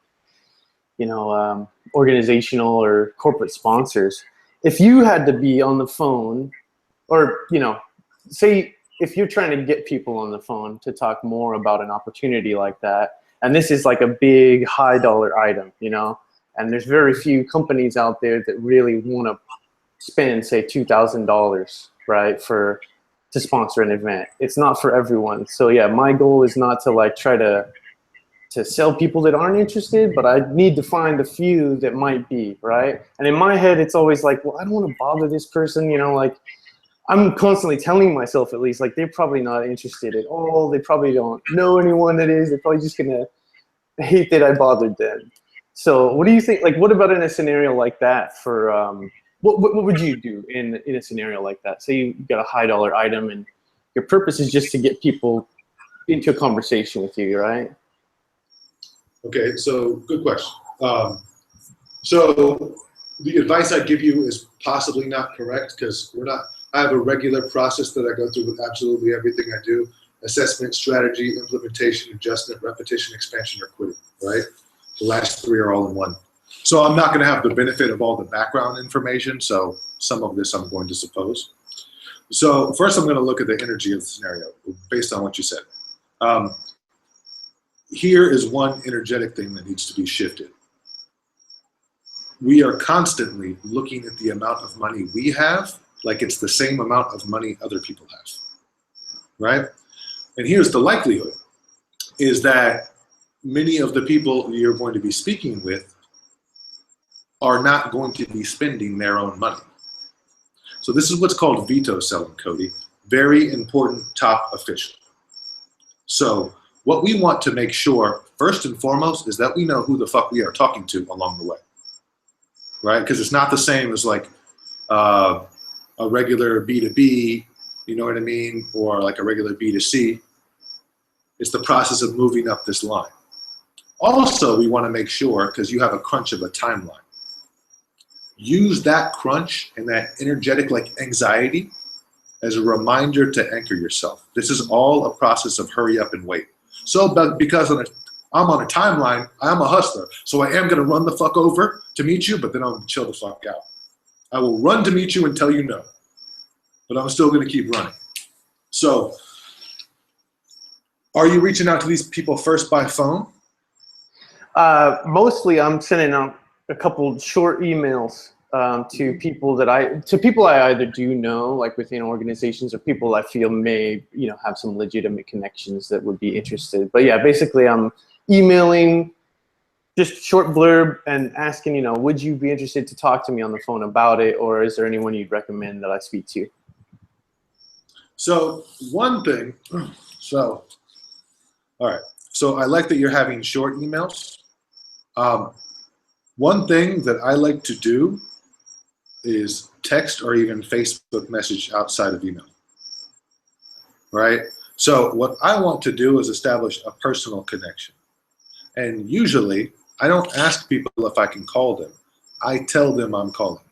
organizational or corporate sponsors. If you had to be on the phone, or say if you're trying to get people on the phone to talk more about an opportunity like that, and this is like a big high-dollar item, and there's very few companies out there that really want to spend, say, $2,000 right, to sponsor an event. It's not for everyone. So yeah, my goal is not to like try to sell people that aren't interested, but I need to find a few that might be, right? And in my head, it's always like, well, I don't want to bother this person, you know, like I'm constantly telling myself at least, like they're probably not interested at all. They probably don't know anyone that is. They're probably just gonna hate that I bothered them. So what do you think, like what about in a scenario like that for, what would you do in a scenario like that? Say you got a high dollar item and your purpose is just to get people into a conversation with you, right? Okay, so good question. So the advice I give you is possibly not correct because I have a regular process that I go through with absolutely everything I do: assessment, strategy, implementation, adjustment, repetition, expansion, or quitting, right? The last three are all in one. So I'm not gonna have the benefit of all the background information, so some of this I'm going to suppose. So first I'm gonna look at the energy of the scenario based on what you said. Here is one energetic thing that needs to be shifted. We are constantly looking at the amount of money we have like it's the same amount of money other people have, right? And here's the likelihood, is that many of the people you're going to be speaking with are not going to be spending their own money. So this is what's called veto selling, Cody. Very important top official. So what we want to make sure, first and foremost, is that we know who the fuck we are talking to along the way, right? Because it's not the same as like a regular B2B, you know what I mean? Or like a regular B2C. It's the process of moving up this line. Also, we want to make sure, because you have a crunch of a timeline, use that crunch and that energetic like anxiety as a reminder to anchor yourself. This is all a process of hurry up and wait. So because I'm on a timeline, I'm a hustler. So I am going to run the fuck over to meet you, but then I'll chill the fuck out. I will run to meet you and tell you no, but I'm still going to keep running. So are you reaching out to these people first by phone? Mostly I'm sending out a couple short emails to people I either do know, like within organizations, or people I feel may, you know, have some legitimate connections that would be interested. But yeah, basically I'm emailing just short blurb and asking, you know, would you be interested to talk to me on the phone about it, or is there anyone you'd recommend that I speak to? So one thing, all right. So I like that you're having short emails. One thing that I like to do is text or even Facebook message outside of email, right? So what I want to do is establish a personal connection. And usually I don't ask people if I can call them. I tell them I'm calling.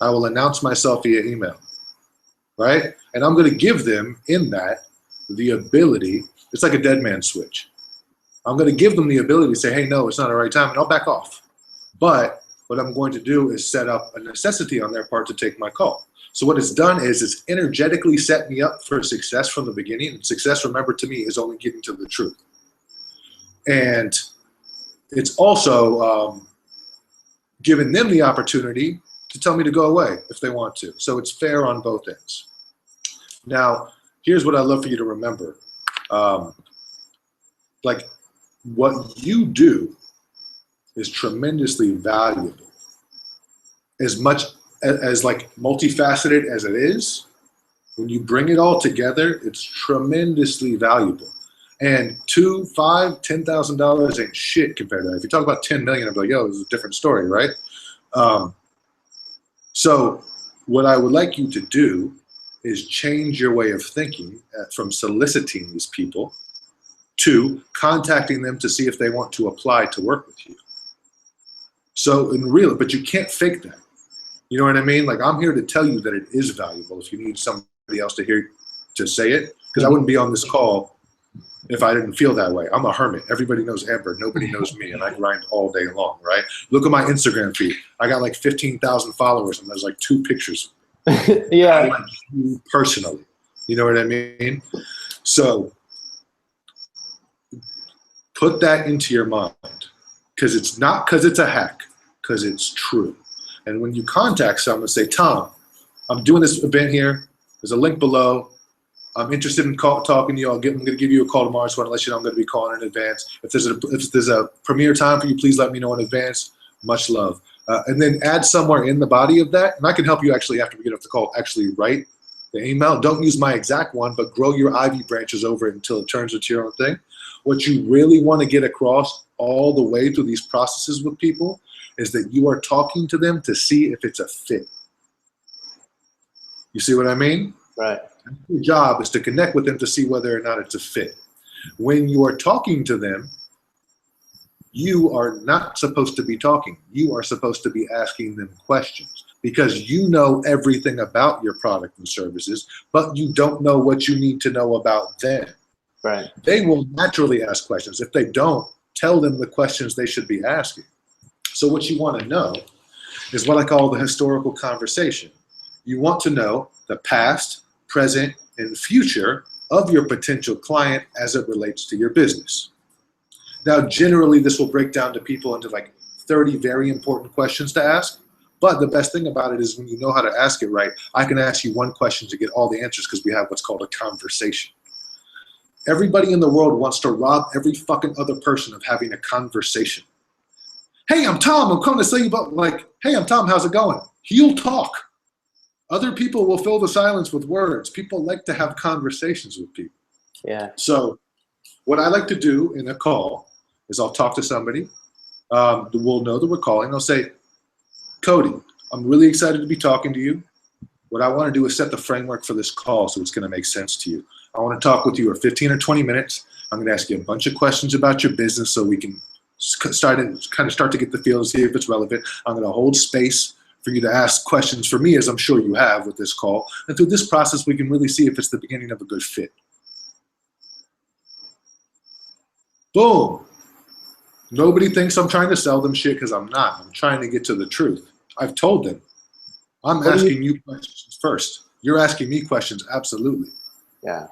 I will announce myself via email, right? And I'm going to give them in that the ability, it's like a dead man switch. I'm going to give them the ability to say, hey, no, it's not the right time, and I'll back off. But what I'm going to do is set up a necessity on their part to take my call. So what it's done is it's energetically set me up for success from the beginning. And success, remember, to me, is only getting to the truth. And it's also given them the opportunity to tell me to go away if they want to. So it's fair on both ends. Now, here's what I'd love for you to remember. Like, what you do is tremendously valuable. As much as like multifaceted as it is, when you bring it all together, it's tremendously valuable. And $2,000, $5,000, $10,000 ain't shit compared to that. If you talk about 10 million, I'm like, yo, this is a different story, right? So what I would like you to do is change your way of thinking from soliciting these people to contacting them to see if they want to apply to work with you. So in real, but you can't fake that. You know what I mean? Like, I'm here to tell you that it is valuable if you need somebody else to hear to say it, because I wouldn't be on this call if I didn't feel that way. I'm a hermit. Everybody knows Amber. Nobody knows me, and I grind all day long, right? Look at my Instagram feed. I got like 15,000 followers, and there's like 2 pictures. Yeah. I like you personally. You know what I mean? So put that into your mind, because it's not because it's a hack, because it's true. And when you contact someone, say, Tom, I'm doing this event here. There's a link below. I'm interested in talking to you. I'm going to give you a call tomorrow. So I want to let you know I'm going to be calling in advance. If there's a premiere time for you, please let me know in advance. Much love. And then add somewhere in the body of that, and I can help you actually after we get off the call, actually write the email. Don't use my exact one, but grow your ivy branches over it until it turns into your own thing. What you really want to get across all the way through these processes with people is that you are talking to them to see if it's a fit. You see what I mean? Right. Your job is to connect with them to see whether or not it's a fit. When you are talking to them, you are not supposed to be talking. You are supposed to be asking them questions because you know everything about your product and services, but you don't know what you need to know about them. Right. They will naturally ask questions. If they don't, tell them the questions they should be asking. So what you want to know is what I call the historical conversation. You want to know the past, present, and future of your potential client as it relates to your business. Now, generally, this will break down to people into like 30 very important questions to ask. But the best thing about it is when you know how to ask it right, I can ask you one question to get all the answers because we have what's called a conversation. Everybody in the world wants to rob every fucking other person of having a conversation. Hey, I'm Tom. I'm coming to say you about hey, I'm Tom. How's it going? He'll talk. Other people will fill the silence with words. People like to have conversations with people. Yeah. So what I like to do in a call is I'll talk to somebody. We'll know that we're calling. They'll say, Cody, I'm really excited to be talking to you. What I want to do is set the framework for this call so it's going to make sense to you. I want to talk with you for 15 or 20 minutes. I'm going to ask you a bunch of questions about your business so we can start to get the feel to see if it's relevant. I'm going to hold space for you to ask questions for me, as I'm sure you have with this call. And through this process, we can really see if it's the beginning of a good fit. Boom. Nobody thinks I'm trying to sell them shit because I'm not. I'm trying to get to the truth. I've told them. I'm asking you questions first. You're asking me questions, absolutely. Yeah.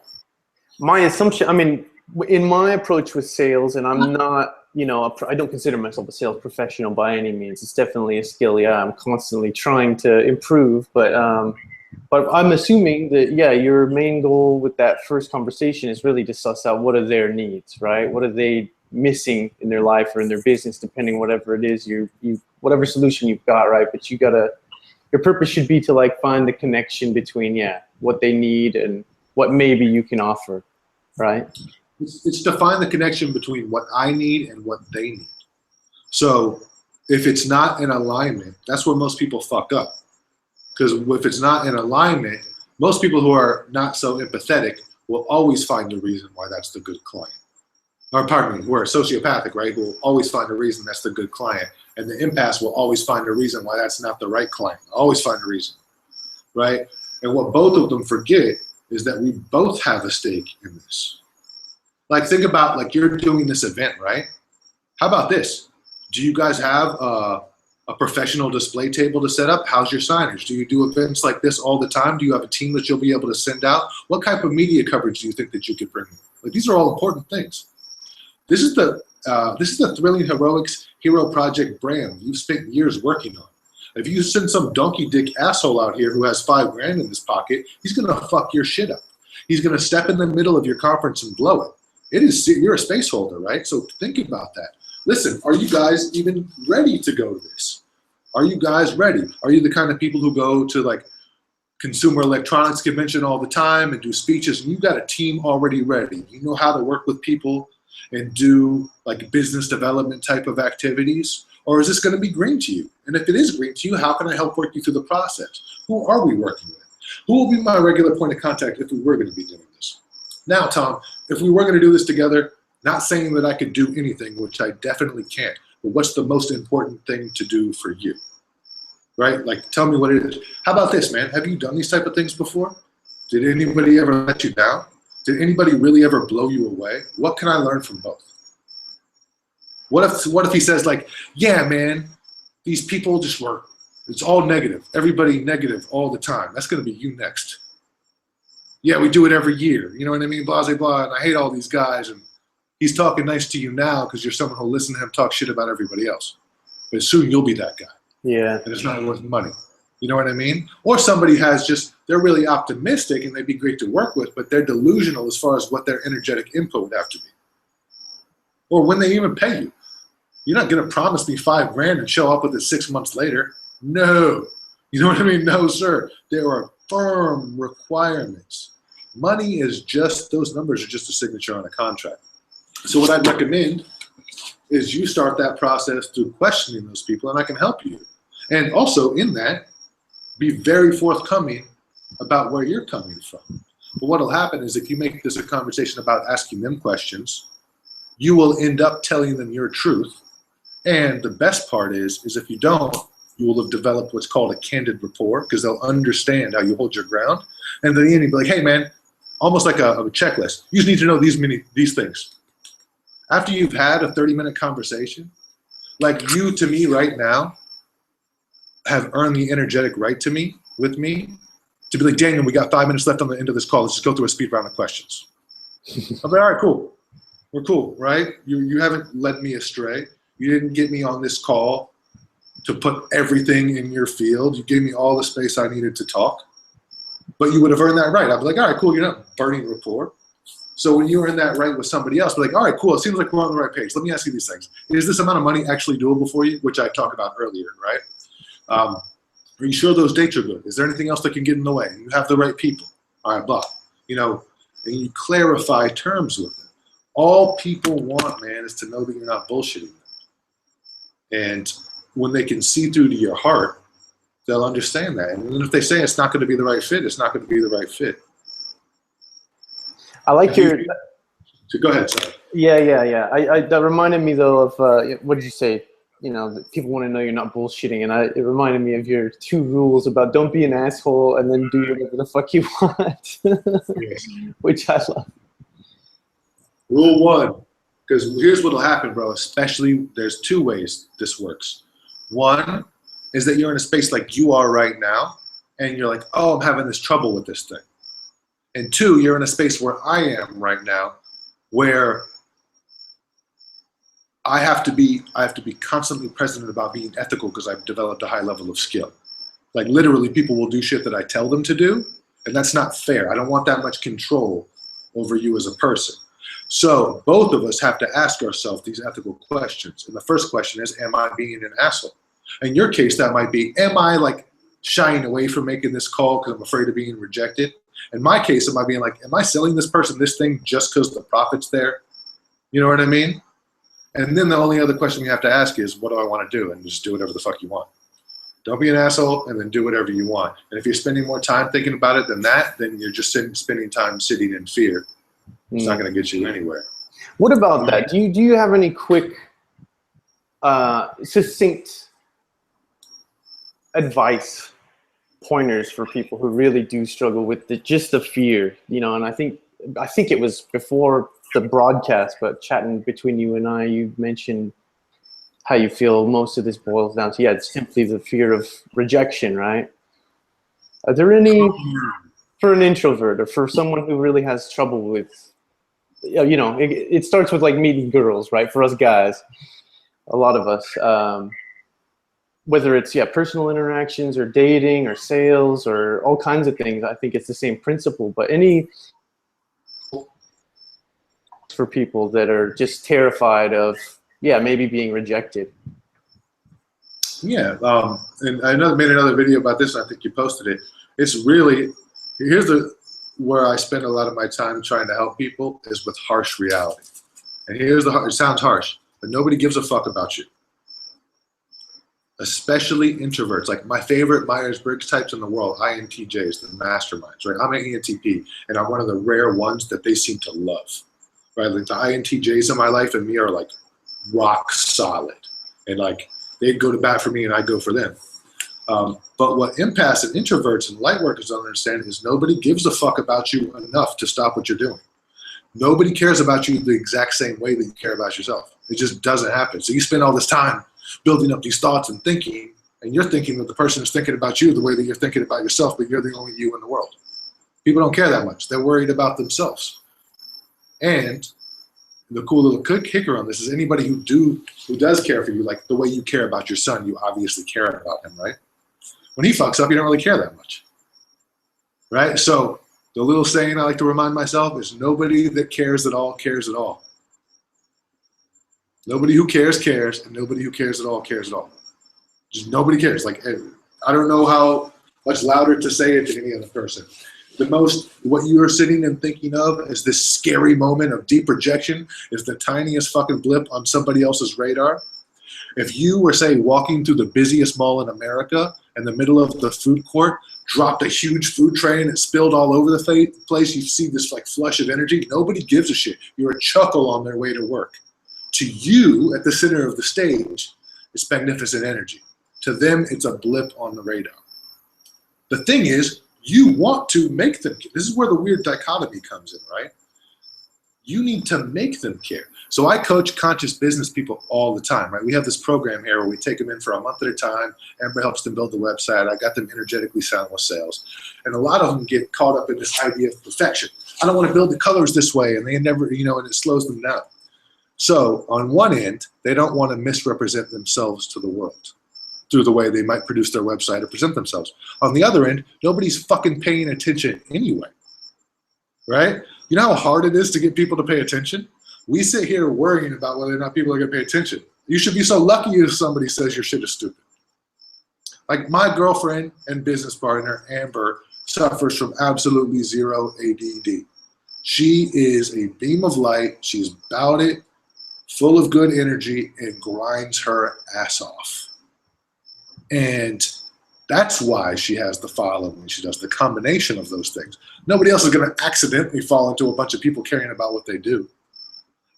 My assumption, I mean, in my approach with sales, and I'm not, I don't consider myself a sales professional by any means. It's definitely a skill. Yeah, I'm constantly trying to improve, but I'm assuming that, yeah, your main goal with that first conversation is really to suss out what are their needs, right? What are they missing in their life or in their business, depending whatever it is whatever solution you've got, right? But your purpose should be to find the connection between, what they need and what maybe you can offer, right? It's to find the connection between what I need and what they need. So if it's not in alignment, that's where most people fuck up. Because if it's not in alignment, most people who are not so empathetic will always find a reason why that's the good client. Or pardon me, we're sociopathic, right? We'll always find a reason that's the good client. And the empaths will always find a reason why that's not the right client. Always find a reason, right? And what both of them forget is that we both have a stake in this. Think about you're doing this event, right? How about this? Do you guys have a professional display table to set up? How's your signage? Do you do events like this all the time? Do you have a team that you'll be able to send out? What type of media coverage do you think that you could bring? These are all important things. This is the Thrilling Heroics Hero Project brand you've spent years working on. If you send some donkey dick asshole out here who has $5 grand in his pocket, he's gonna fuck your shit up. He's gonna step in the middle of your conference and blow it. You're a space holder, right? So think about that. Listen, are you guys even ready to go to this? Are you guys ready? Are you the kind of people who go to Consumer Electronics Convention all the time and do speeches and you've got a team already ready? You know how to work with people and do business development type of activities? Or is this going to be green to you? And if it is green to you, how can I help work you through the process? Who are we working with? Who will be my regular point of contact if we were going to be doing this? Now, Tom, if we were going to do this together, not saying that I could do anything, which I definitely can't, but what's the most important thing to do for you? Right? Tell me what it is. How about this, man? Have you done these type of things before? Did anybody ever let you down? Did anybody really ever blow you away? What can I learn from both? What if he says yeah, man, these people just work. It's all negative. Everybody negative all the time. That's going to be you next. Yeah, we do it every year. You know what I mean? Blah, blah, blah. And I hate all these guys. And he's talking nice to you now because you're someone who'll listen to him talk shit about everybody else. But soon you'll be that guy. Yeah. And it's not worth money. You know what I mean? Or somebody has just, they're really optimistic and they'd be great to work with, but they're delusional as far as what their energetic input would have to be. Or when they even pay you. You're not going to promise me $5,000 and show up with it 6 months later. No. You know what I mean? No, sir. There are firm requirements. Money is just, those numbers are just a signature on a contract. So what I'd recommend is you start that process through questioning those people, and I can help you. And also in that, be very forthcoming about where you're coming from. But what will happen is if you make this a conversation about asking them questions, you will end up telling them your truth. And the best part is if you don't, you will have developed what's called a candid rapport, because they'll understand how you hold your ground. And then you'll be like, hey man, almost like a checklist. You just need to know these things. After you've had a 30-minute conversation, like you to me right now have earned the energetic right to me, with me, to be like, Daniel, we got 5 minutes left on the end of this call. Let's just go through a speed round of questions. I'm like, all right, cool. We're cool, right? You haven't led me astray. You didn't get me on this call to put everything in your field. You gave me all the space I needed to talk. But you would have earned that right. I'd be like, all right, cool, you're not burning rapport. So when you earn that right with somebody else, be like, all right, cool, it seems like we're on the right page. Let me ask you these things. Is this amount of money actually doable for you? Which I talked about earlier, right? Are you sure those dates are good? Is there anything else that can get in the way? You have the right people. All right, blah. You know, and you clarify terms with them. All people want, man, is to know that you're not bullshitting them. And when they can see through to your heart, they'll understand that. And if they say it's not going to be the right fit, it's not going to be the right fit. I like your. So go ahead, sorry. Yeah. That reminded me though of what did you say? You know, that people want to know you're not bullshitting, and it reminded me of your 2 rules about don't be an asshole and then do whatever the fuck you want, Yes. Which I love. Rule 1, because here's what'll happen, bro. Especially, there's 2 ways this works. 1 is that you're in a space like you are right now, and you're like, oh, I'm having this trouble with this thing. And 2, you're in a space where I am right now, where I have to be constantly present about being ethical because I've developed a high level of skill. Like literally people will do shit that I tell them to do, and that's not fair. I don't want that much control over you as a person. So both of us have to ask ourselves these ethical questions. And the first question is, am I being an asshole? In your case, that might be, am I like shying away from making this call because I'm afraid of being rejected? In my case, am I being like, am I selling this person this thing just because the profit's there? You know what I mean? And then the only other question you have to ask is, what do I want to do? And just do whatever the fuck you want. Don't be an asshole, and then do whatever you want. And if you're spending more time thinking about it than that, then you're just spending time sitting in fear. It's not going to get you anywhere. What about that? Do you have any quick, succinct advice, pointers for people who really do struggle with just the fear? You know, and I think it was before the broadcast, but chatting between you and I, you mentioned how you feel most of this boils down to, it's simply the fear of rejection, right? Are there any, for an introvert or for someone who really has trouble with, you know, it starts with like meeting girls, right? For us guys, a lot of us, whether it's, personal interactions or dating or sales or all kinds of things, I think it's the same principle, but any for people that are just terrified of, maybe being rejected. Yeah, and I made another video about this, and I think you posted it. It's really, where I spend a lot of my time trying to help people is with harsh reality. And it sounds harsh, but nobody gives a fuck about you. Especially introverts. Like my favorite Myers-Briggs types in the world, INTJs, the masterminds, right? I'm an ENTP, and I'm one of the rare ones that they seem to love, right? Like the INTJs in my life and me are like rock solid. And like, they'd go to bat for me and I'd go for them. But what empaths and introverts and lightworkers don't understand is nobody gives a fuck about you enough to stop what you're doing. Nobody cares about you the exact same way that you care about yourself. It just doesn't happen. So you spend all this time building up these thoughts and thinking, and you're thinking that the person is thinking about you the way that you're thinking about yourself, but you're the only you in the world. People don't care that much. They're worried about themselves. And the cool little kicker on this is anybody who does care for you, like the way you care about your son, you obviously care about him, right? When he fucks up, you don't really care that much, right? So the little saying I like to remind myself is nobody that cares at all cares at all. Nobody who cares cares, and nobody who cares at all cares at all. Just nobody cares. Like, I don't know how much louder to say it to any other person. What you are sitting and thinking of is this scary moment of deep rejection is the tiniest fucking blip on somebody else's radar. If you were, say, walking through the busiest mall in America, in the middle of the food court, dropped a huge food tray and it spilled all over the place, you see this like flush of energy. Nobody gives a shit. You're a chuckle on their way to work. To you, at the center of the stage, it's magnificent energy. To them, it's a blip on the radar. The thing is, you want to make them care. This is where the weird dichotomy comes in, right? You need to make them care. So I coach conscious business people all the time, right? We have this program here where we take them in for a month at a time. Amber helps them build the website. I got them energetically sound with sales. And a lot of them get caught up in this idea of perfection. I don't want to build the colors this way, and they never, and it slows them down. So on one end, they don't want to misrepresent themselves to the world through the way they might produce their website or present themselves. On the other end, nobody's fucking paying attention anyway, right? You know how hard it is to get people to pay attention? We sit here worrying about whether or not people are going to pay attention. You should be so lucky if somebody says your shit is stupid. Like my girlfriend and business partner, Amber, suffers from absolutely zero ADD. She is a beam of light. She's about it, full of good energy, and grinds her ass off. And that's why she has the following she does, the combination of those things. Nobody else is going to accidentally fall into a bunch of people caring about what they do.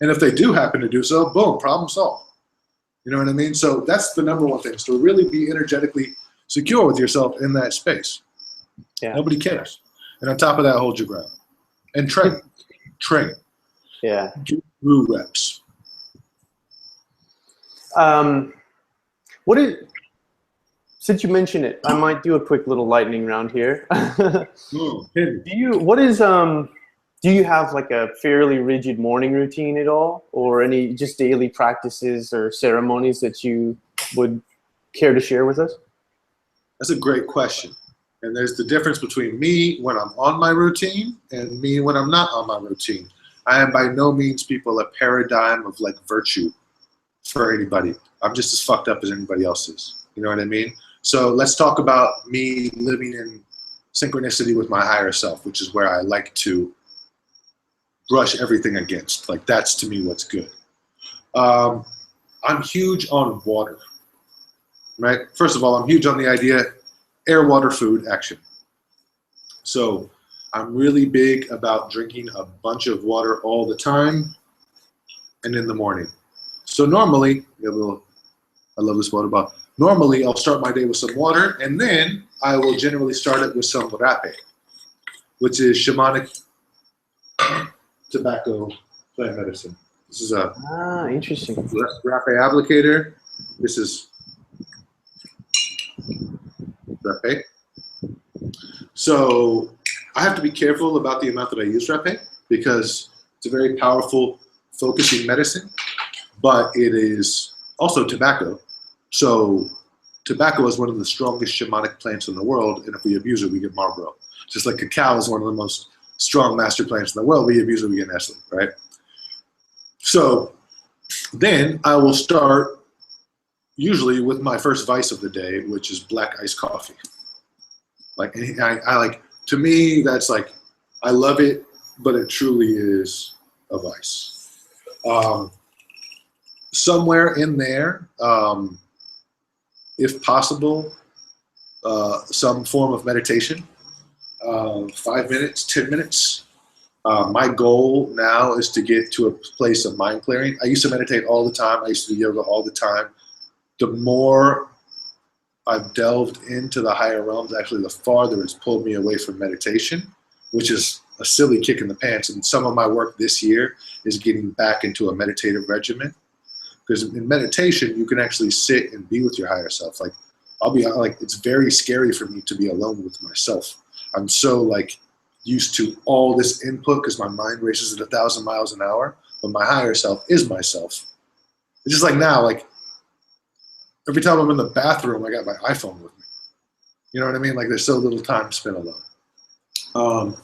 And if they do happen to do so, boom, problem solved. You know what I mean? So that's the number one thing, is to really be energetically secure with yourself in that space. Yeah. Nobody cares. And on top of that, hold your ground. And train. Train. Yeah. Get through reps. Since you mentioned it, I might do a quick little lightning round here. Do you have like a fairly rigid morning routine at all, or any just daily practices or ceremonies that you would care to share with us? That's a great question. And there's the difference between me when I'm on my routine and me when I'm not on my routine. I am by no means, people, a paradigm of like virtue for anybody. I'm just as fucked up as anybody else is. You know what I mean? So let's talk about me living in synchronicity with my higher self, which is where I like to brush everything against. Like that's to me what's good. I'm huge on water, right? First of all, I'm huge on the idea air, water, food, action. So I'm really big about drinking a bunch of water all the time and in the morning. So normally, I love this water bottle. Normally, I'll start my day with some water, and then I will generally start it with some rape, which is shamanic tobacco plant medicine. This is a interesting rape applicator. This is rape. So I have to be careful about the amount that I use rape because it's a very powerful focusing medicine, but it is also tobacco. So tobacco is one of the strongest shamanic plants in the world, and if we abuse it, we get Marlboro. Just like cacao is one of the most strong master plants in the world, we abuse it, we get Nestle, right? So then I will start usually with my first vice of the day, which is black iced coffee. Like I like, to me, that's like, I love it, but it truly is a vice. Somewhere in there, if possible, some form of meditation, 5 minutes, 10 minutes. My goal now is to get to a place of mind clearing. I used to meditate all the time. I used to do yoga all the time. The more I've delved into the higher realms, actually the farther it's pulled me away from meditation, which is a silly kick in the pants. And some of my work this year is getting back into a meditative regimen. Because in meditation, you can actually sit and be with your higher self. Like, I'll be like, it's very scary for me to be alone with myself. I'm so like used to all this input because my mind races at 1,000 miles an hour, but my higher self is myself. It's just like now, like every time I'm in the bathroom, I got my iPhone with me. You know what I mean? Like there's so little time spent alone.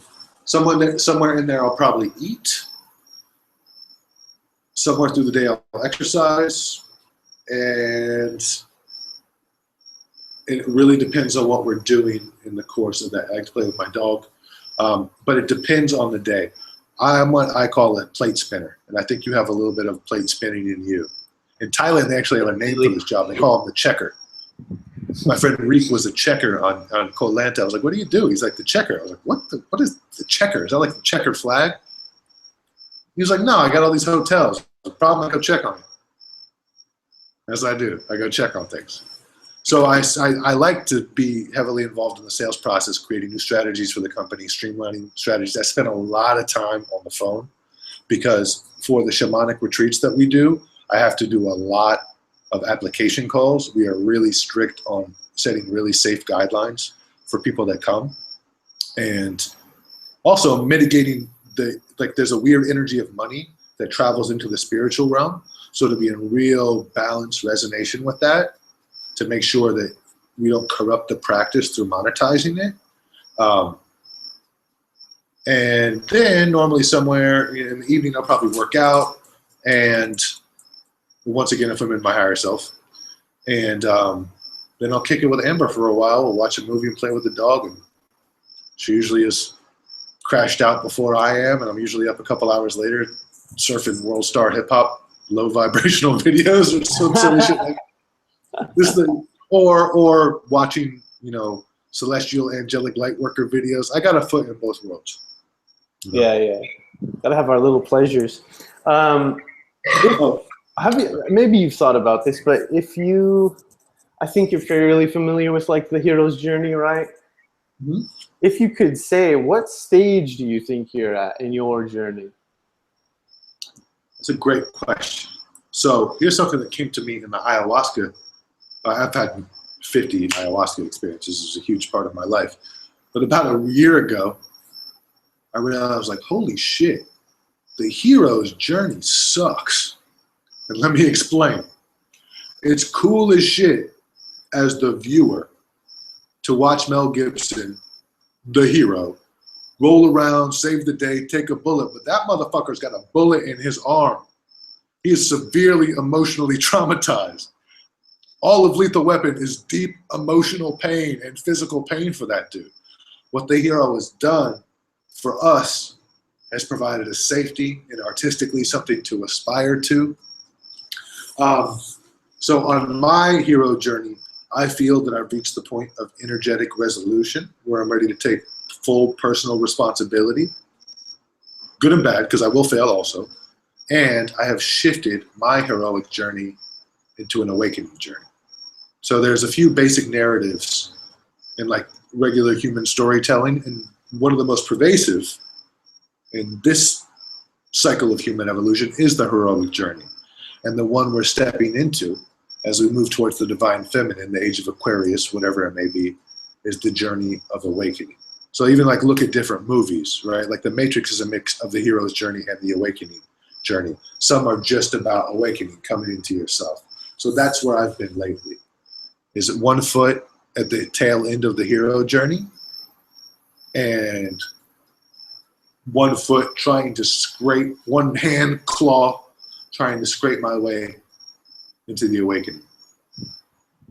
Somewhere in there I'll probably eat. Somewhere through the day I'll exercise. And it really depends on what we're doing in the course of that. I like to play with my dog. But it depends on the day. I'm what I call a plate spinner. And I think you have a little bit of plate spinning in you. In Thailand, they actually have a name for this job. They call him the checker. My friend Reek was a checker on Koh Lanta. I was like, what do you do? He's like, the checker. I was like, what is the checker? Is that like the checkered flag? He was like, no, I got all these hotels. The problem, I go check on it. As I do. I go check on things. So I like to be heavily involved in the sales process, creating new strategies for the company, streamlining strategies. I spend a lot of time on the phone because for the shamanic retreats that we do, I have to do a lot of application calls. We are really strict on setting really safe guidelines for people that come. And also mitigating there's a weird energy of money that travels into the spiritual realm. So to be in real balance, resonation with that, to make sure that we don't corrupt the practice through monetizing it. And then normally somewhere in the evening, I'll probably work out. And once again, if I'm in my higher self. And then I'll kick it with Amber for a while. We'll watch a movie and play with the dog. And she usually is crashed out before I am. And I'm usually up a couple hours later surfing World Star Hip Hop, low vibrational videos or some silly shit like this thing. Or watching, celestial angelic light worker videos. I got a foot in both worlds. Yeah. Gotta have our little pleasures. Maybe you've thought about this, but I think you're fairly familiar with like the hero's journey, right? Mm-hmm. If you could say, what stage do you think you're at in your journey? That's a great question. So here's something that came to me in the ayahuasca. I've had 50 ayahuasca experiences. This is a huge part of my life. But about a year ago, I realized, I was like, holy shit, the hero's journey sucks. And let me explain. It's cool as shit as the viewer to watch Mel Gibson, the hero, roll around, save the day, take a bullet, but that motherfucker's got a bullet in his arm. He is severely emotionally traumatized. All of Lethal Weapon is deep emotional pain and physical pain for that dude. What the hero has done for us has provided a safety and artistically something to aspire to. So on my hero journey, I feel that I've reached the point of energetic resolution where I'm ready to take full personal responsibility, good and bad, because I will fail also. And I have shifted my heroic journey into an awakening journey. So there's a few basic narratives in like regular human storytelling, and one of the most pervasive in this cycle of human evolution is the heroic journey. And the one we're stepping into as we move towards the divine feminine, the age of Aquarius, whatever it may be, is the journey of awakening. So even like look at different movies, right? Like The Matrix is a mix of the hero's journey and the awakening journey. Some are just about awakening, coming into yourself. So that's where I've been lately. Is it 1 foot at the tail end of the hero journey and 1 foot trying to scrape, one hand claw trying to scrape my way into the awakening.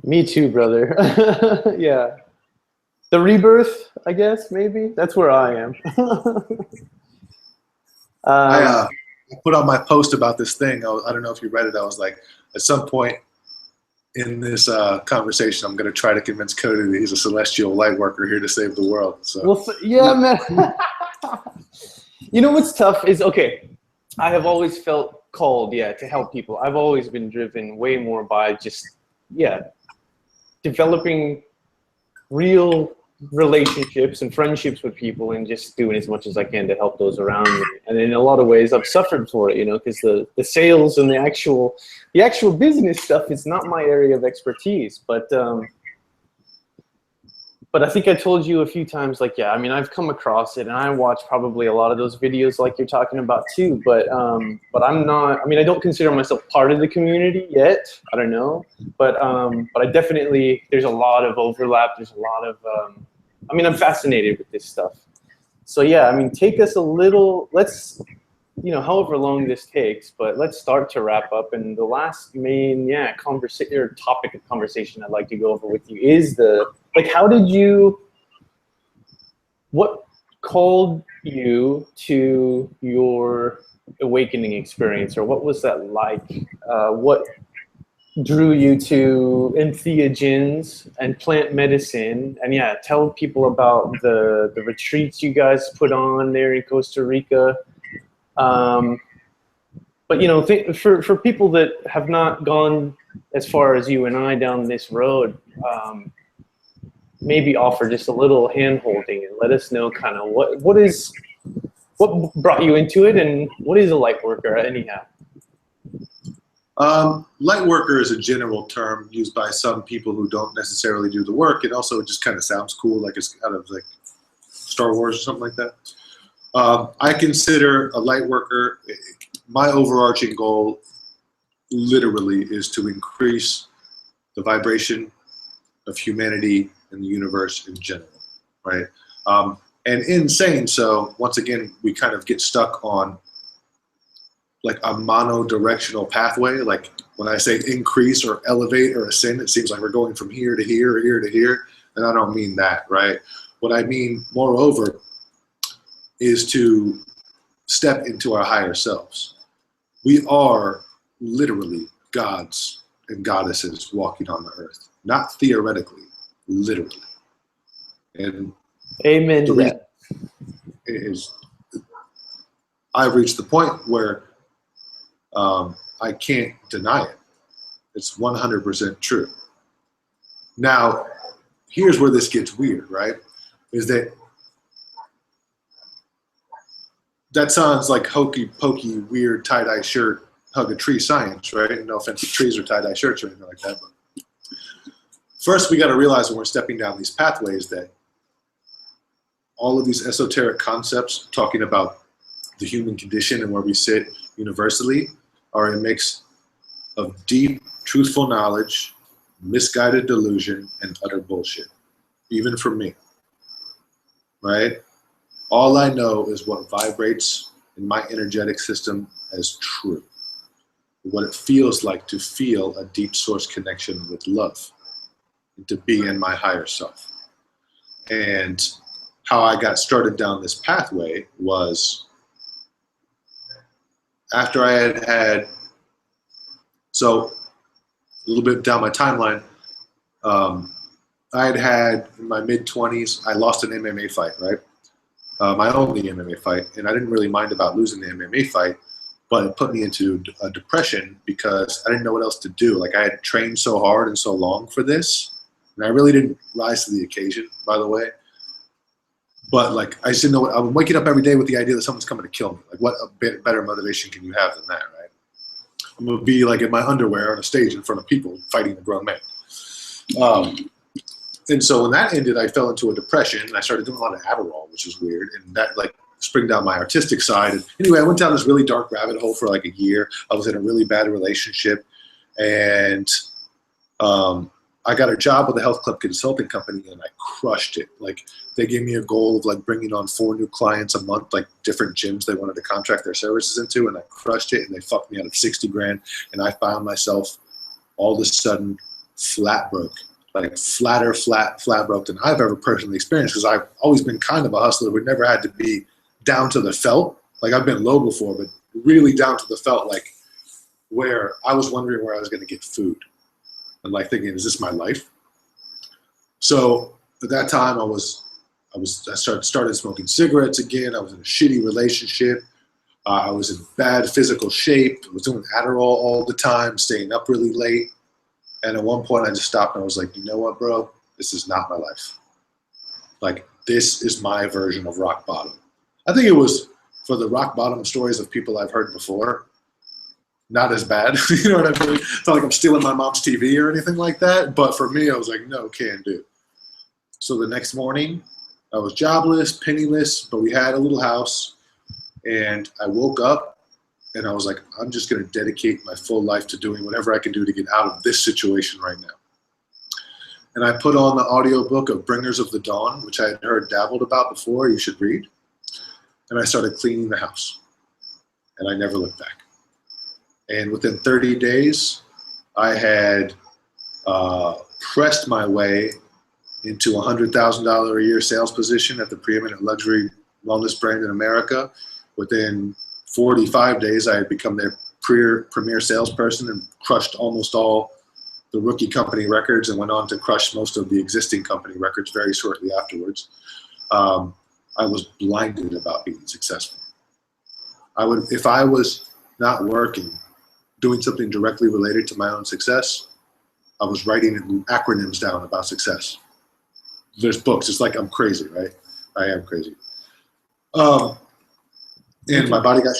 Me too, brother. Yeah. The rebirth, I guess, maybe. That's where I am. I put on my post about this thing. I don't know if you read it. I was like, at some point in this conversation, I'm going to try to convince Cody that he's a celestial light worker here to save the world. So. Well, yeah, man. You know what's tough is, okay, I have always felt called, to help people. I've always been driven way more by just, developing real relationships and friendships with people and just doing as much as I can to help those around me. And in a lot of ways, I've suffered for it, because the sales and the actual business stuff is not my area of expertise. But but I think I told you a few times, like, yeah, I mean, I've come across it, and I watch probably a lot of those videos like you're talking about too, but I'm not, I mean, I don't consider myself part of the community yet. I don't know, but I definitely, there's a lot of overlap. There's a lot of, I mean, I'm fascinated with this stuff. So yeah, I mean, take us a little, let's, you know, however long this takes, but let's start to wrap up. And the last main, conversation or topic of conversation I'd like to go over with you is like, how did you, what called you to your awakening experience, or what was that like? What drew you to entheogens and plant medicine? And yeah, tell people about the retreats you guys put on there in Costa Rica. But you know, for people that have not gone as far as you and I down this road, maybe offer just a little hand holding and let us know kind of what brought you into it, and what is a light worker anyhow? Light worker is a general term used by some people who don't necessarily do the work. It also just kind of sounds cool, like it's out of like Star Wars or something like that. I consider a light worker, my overarching goal literally is to increase the vibration of humanity and the universe in general, right? And in saying so, once again, we kind of get stuck on like a mono-directional pathway. Like when I say increase or elevate or ascend, it seems like we're going from here to here or here to here, and I don't mean that, right? What I mean, moreover, is to step into our higher selves. We are literally gods and goddesses walking on the earth, not theoretically, literally. And Amen to that. Is I've reached the point where I can't deny it. It's 100% true. Now, here's where this gets weird, right? Is that sounds like hokey pokey, weird tie-dye shirt, hug a tree science, right? No offense to trees or tie-dye shirts or anything like that. But first, we got to realize when we're stepping down these pathways that all of these esoteric concepts talking about the human condition and where we sit universally are a mix of deep, truthful knowledge, misguided delusion, and utter bullshit, even for me, right? All I know is what vibrates in my energetic system as true, what it feels like to feel a deep source connection with love, and to be in my higher self. And how I got started down this pathway was after I had, so a little bit down my timeline, I had in my mid-20s, I lost an MMA fight, right? My only MMA fight, and I didn't really mind about losing the MMA fight, but it put me into a depression because I didn't know what else to do. Like I had trained so hard and so long for this, and I really didn't rise to the occasion, by the way. But like I just didn't know. I'm waking up every day with the idea that someone's coming to kill me. Like what a bit better motivation can you have than that, right? I'm gonna be like in my underwear on a stage in front of people fighting a grown man. And so when that ended, I fell into a depression, and I started doing a lot of Adderall, which is weird, and that like spring down my artistic side. And anyway, I went down this really dark rabbit hole for like a year. I was in a really bad relationship, and I got a job with a health club consulting company, and I crushed it. Like they gave me a goal of like bringing on 4 new clients a month, like different gyms they wanted to contract their services into, and I crushed it, and they fucked me out of 60 grand, and I found myself all of a sudden flat broke. Like flat broke than I've ever personally experienced, because I've always been kind of a hustler who never had to be down to the felt. Like I've been low before, but really down to the felt, like where I was wondering where I was going to get food and like thinking, is this my life? So at that time I started smoking cigarettes again. I was in a shitty relationship. I was in bad physical shape. I was doing Adderall all the time, staying up really late. And at one point I just stopped and I was like, you know what, bro? This is not my life. Like, this is my version of rock bottom. I think it was, for the rock bottom stories of people I've heard before, not as bad. You know what I mean? It's not like I'm stealing my mom's TV or anything like that. But for me, I was like, no, can do. So the next morning, I was jobless, penniless, but we had a little house. And I woke up and I was like, I'm just going to dedicate my full life to doing whatever I can do to get out of this situation right now. And I put on the audiobook of Bringers of the Dawn, which I had heard dabbled about before, you should read. And I started cleaning the house. And I never looked back. And within 30 days, I had pressed my way into a $100,000 a year sales position at the preeminent luxury wellness brand in America. Within 45 days, I had become their premier salesperson and crushed almost all the rookie company records and went on to crush most of the existing company records very shortly afterwards. I was blinded about being successful. If I was not working, doing something directly related to my own success, I was writing acronyms down about success. There's books. It's like I'm crazy, right? I am crazy. And my body got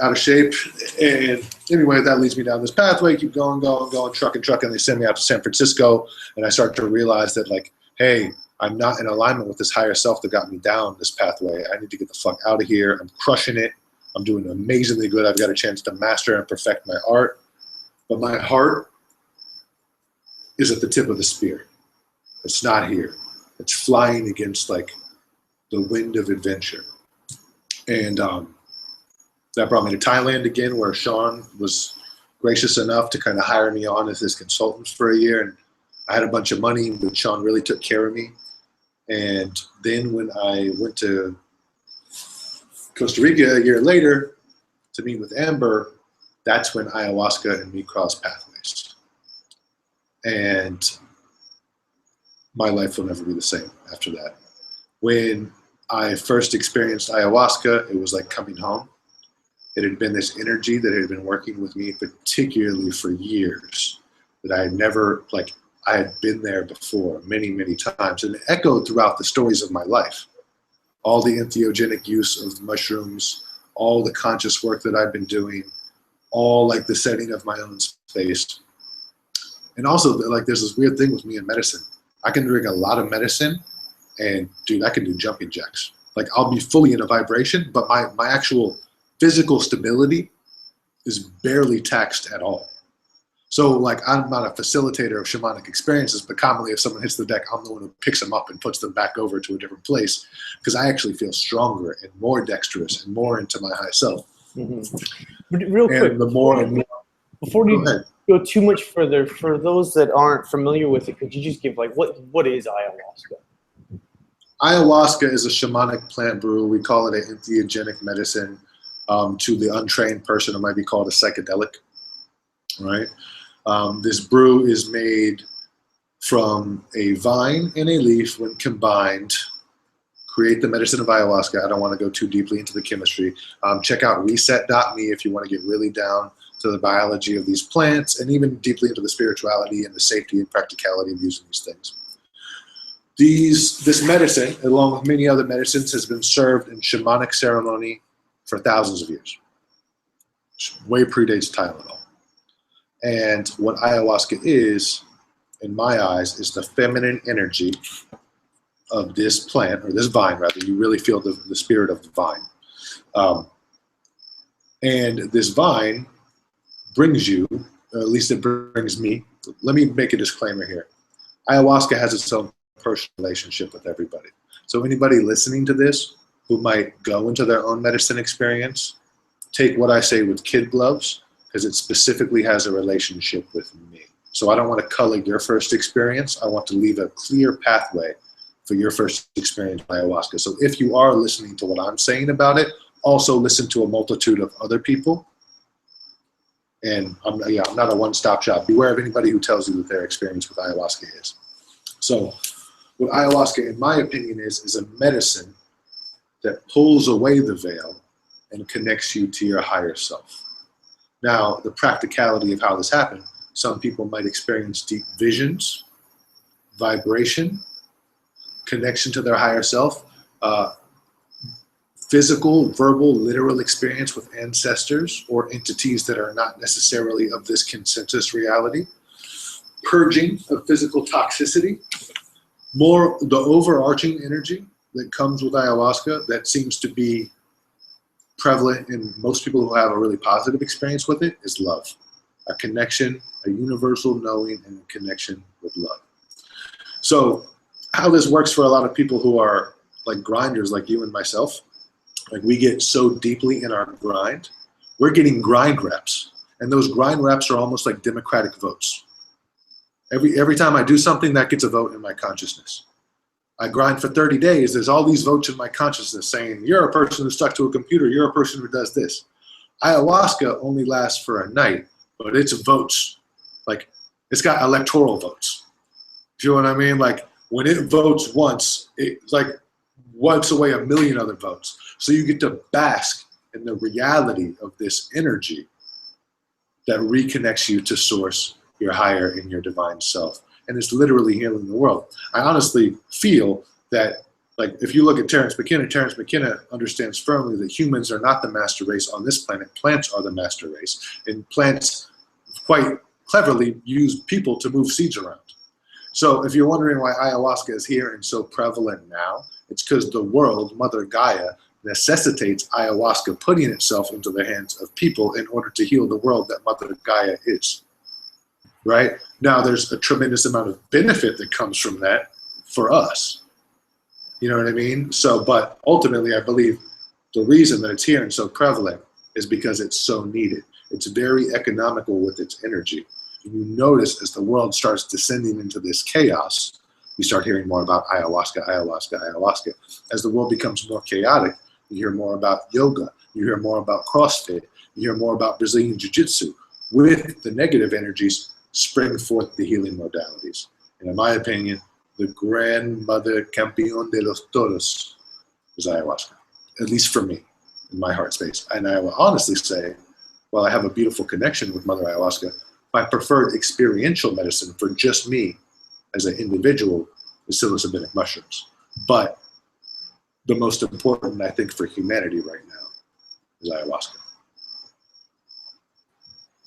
out of shape. And anyway, that leads me down this pathway. Keep going, trucking. They send me out to San Francisco. And I start to realize that, like, hey, I'm not in alignment with this higher self that got me down this pathway. I need to get the fuck out of here. I'm crushing it. I'm doing amazingly good. I've got a chance to master and perfect my art. But my heart is at the tip of the spear. It's not here. It's flying against, like, the wind of adventure. And that brought me to Thailand again, where Sean was gracious enough to kind of hire me on as his consultant for a year. And I had a bunch of money, but Sean really took care of me. And then when I went to Costa Rica a year later to meet with Amber, that's when ayahuasca and me crossed pathways. And my life will never be the same after that. When I first experienced ayahuasca, it was like coming home. It had been this energy that had been working with me particularly for years, that I had never, like, I had been there before many, many times, and it echoed throughout the stories of my life. All the entheogenic use of mushrooms, all the conscious work that I've been doing, all, like, the setting of my own space. And also, like, there's this weird thing with me in medicine. I can drink a lot of medicine, and dude, I can do jumping jacks. Like, I'll be fully in a vibration, but my actual physical stability is barely taxed at all. So, like, I'm not a facilitator of shamanic experiences, but commonly if someone hits the deck, I'm the one who picks them up and puts them back over to a different place, because I actually feel stronger and more dexterous and more into my high self. Mm-hmm. Real quick, the more and more, before you go too much further, for those that aren't familiar with it, could you just give, like, what is ayahuasca? Ayahuasca is a shamanic plant brew. We call it an entheogenic medicine. To the untrained person, it might be called a psychedelic, right? This brew is made from a vine and a leaf. When combined, create the medicine of ayahuasca. I don't want to go too deeply into the chemistry. Check out reset.me if you want to get really down to the biology of these plants and even deeply into the spirituality and the safety and practicality of using these things. This medicine, along with many other medicines, has been served in shamanic ceremony for thousands of years. Way predates Tylenol. And what ayahuasca is, in my eyes, is the feminine energy of this plant, or this vine rather. You really feel the spirit of the vine. And this vine brings you, or at least it brings me. Let me make a disclaimer here. Ayahuasca has its own personal relationship with everybody. So anybody listening to this who might go into their own medicine experience, take what I say with kid gloves, because it specifically has a relationship with me. So I don't want to color your first experience. I want to leave a clear pathway for your first experience with ayahuasca. So if you are listening to what I'm saying about it, also listen to a multitude of other people. And I'm not a one-stop shop. Beware of anybody who tells you that their experience with ayahuasca is. So what ayahuasca, in my opinion, is a medicine that pulls away the veil and connects you to your higher self. Now, the practicality of how this happened, some people might experience deep visions, vibration, connection to their higher self, physical, verbal, literal experience with ancestors or entities that are not necessarily of this consensus reality, purging of physical toxicity, more the overarching energy that comes with ayahuasca that seems to be prevalent in most people who have a really positive experience with it is love. A connection, a universal knowing, and a connection with love. So how this works for a lot of people who are like grinders like you and myself, like we get so deeply in our grind, we're getting grind reps. And those grind reps are almost like democratic votes. Every time I do something, that gets a vote in my consciousness. I grind for 30 days, there's all these votes in my consciousness saying, you're a person who's stuck to a computer, you're a person who does this. Ayahuasca only lasts for a night, but it's votes. Like, it's got electoral votes. Do you know what I mean? Like, when it votes once, it's like wipes away a million other votes. So you get to bask in the reality of this energy that reconnects you to source, your higher and your divine self. And it's literally healing the world. I honestly feel that, like, if you look at Terence McKenna understands firmly that humans are not the master race on this planet. Plants are the master race. And plants quite cleverly use people to move seeds around. So if you're wondering why ayahuasca is here and so prevalent now, it's because the world, Mother Gaia, necessitates ayahuasca putting itself into the hands of people in order to heal the world that Mother Gaia is. Right? Now there's a tremendous amount of benefit that comes from that for us. You know what I mean? So, but ultimately I believe the reason that it's here and so prevalent is because it's so needed. It's very economical with its energy. And you notice as the world starts descending into this chaos, you start hearing more about ayahuasca, ayahuasca, ayahuasca. As the world becomes more chaotic, you hear more about yoga, you hear more about CrossFit, you hear more about Brazilian Jiu-Jitsu. With the negative energies, spring forth the healing modalities. And in my opinion, the grandmother campeón de los toros is ayahuasca, at least for me, in my heart space. And I will honestly say, while I have a beautiful connection with Mother Ayahuasca, my preferred experiential medicine for just me as an individual is psilocybinic mushrooms. But the most important, I think, for humanity right now is ayahuasca.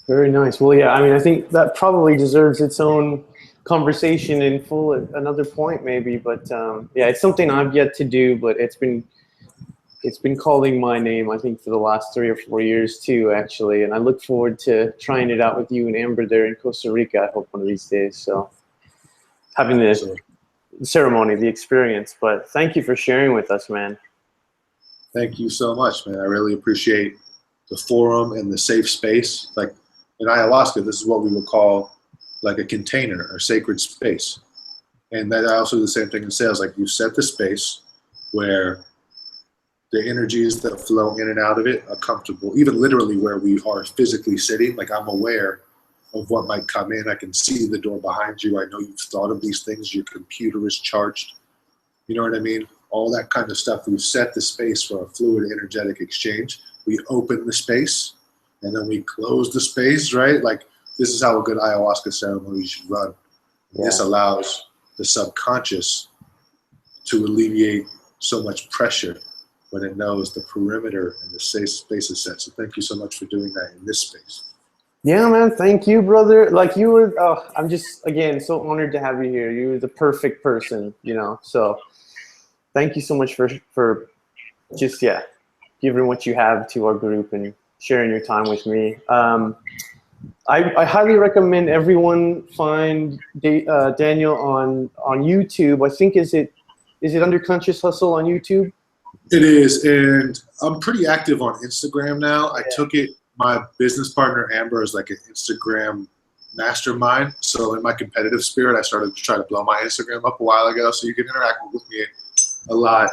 Very nice. Well, yeah, I mean, I think that probably deserves its own conversation in full at another point maybe, but yeah, it's something I've yet to do, but it's been calling my name, I think, for the last 3 or 4 years too, actually, and I look forward to trying it out with you and Amber there in Costa Rica, I hope one of these days, so having the ceremony, the experience, but thank you for sharing with us, man. Thank you so much, man. I really appreciate the forum and the safe space. Like, in ayahuasca, this is what we would call like a container or sacred space. And that I also do the same thing in sales. Like, you set the space where the energies that flow in and out of it are comfortable, even literally where we are physically sitting. Like, I'm aware of what might come in. I can see the door behind you. I know you've thought of these things. Your computer is charged. You know what I mean? All that kind of stuff. We've set the space for a fluid energetic exchange. We open the space and then we close the space, right? Like, this is how a good ayahuasca ceremony should run. Yeah. This allows the subconscious to alleviate so much pressure when it knows the perimeter and the safe space is set. So thank you so much for doing that in this space. Yeah, man, thank you, brother. Like, you were, I'm just, again, so honored to have you here. You were the perfect person, you know, so thank you so much for just, yeah, giving what you have to our group and sharing your time with me. I highly recommend everyone find Daniel on YouTube. I think, is it under Conscious Hustle on YouTube? It is, and I'm pretty active on Instagram now. I took it, my business partner Amber is like an Instagram mastermind. So in my competitive spirit, I started to try to blow my Instagram up a while ago. So you can interact with me a lot,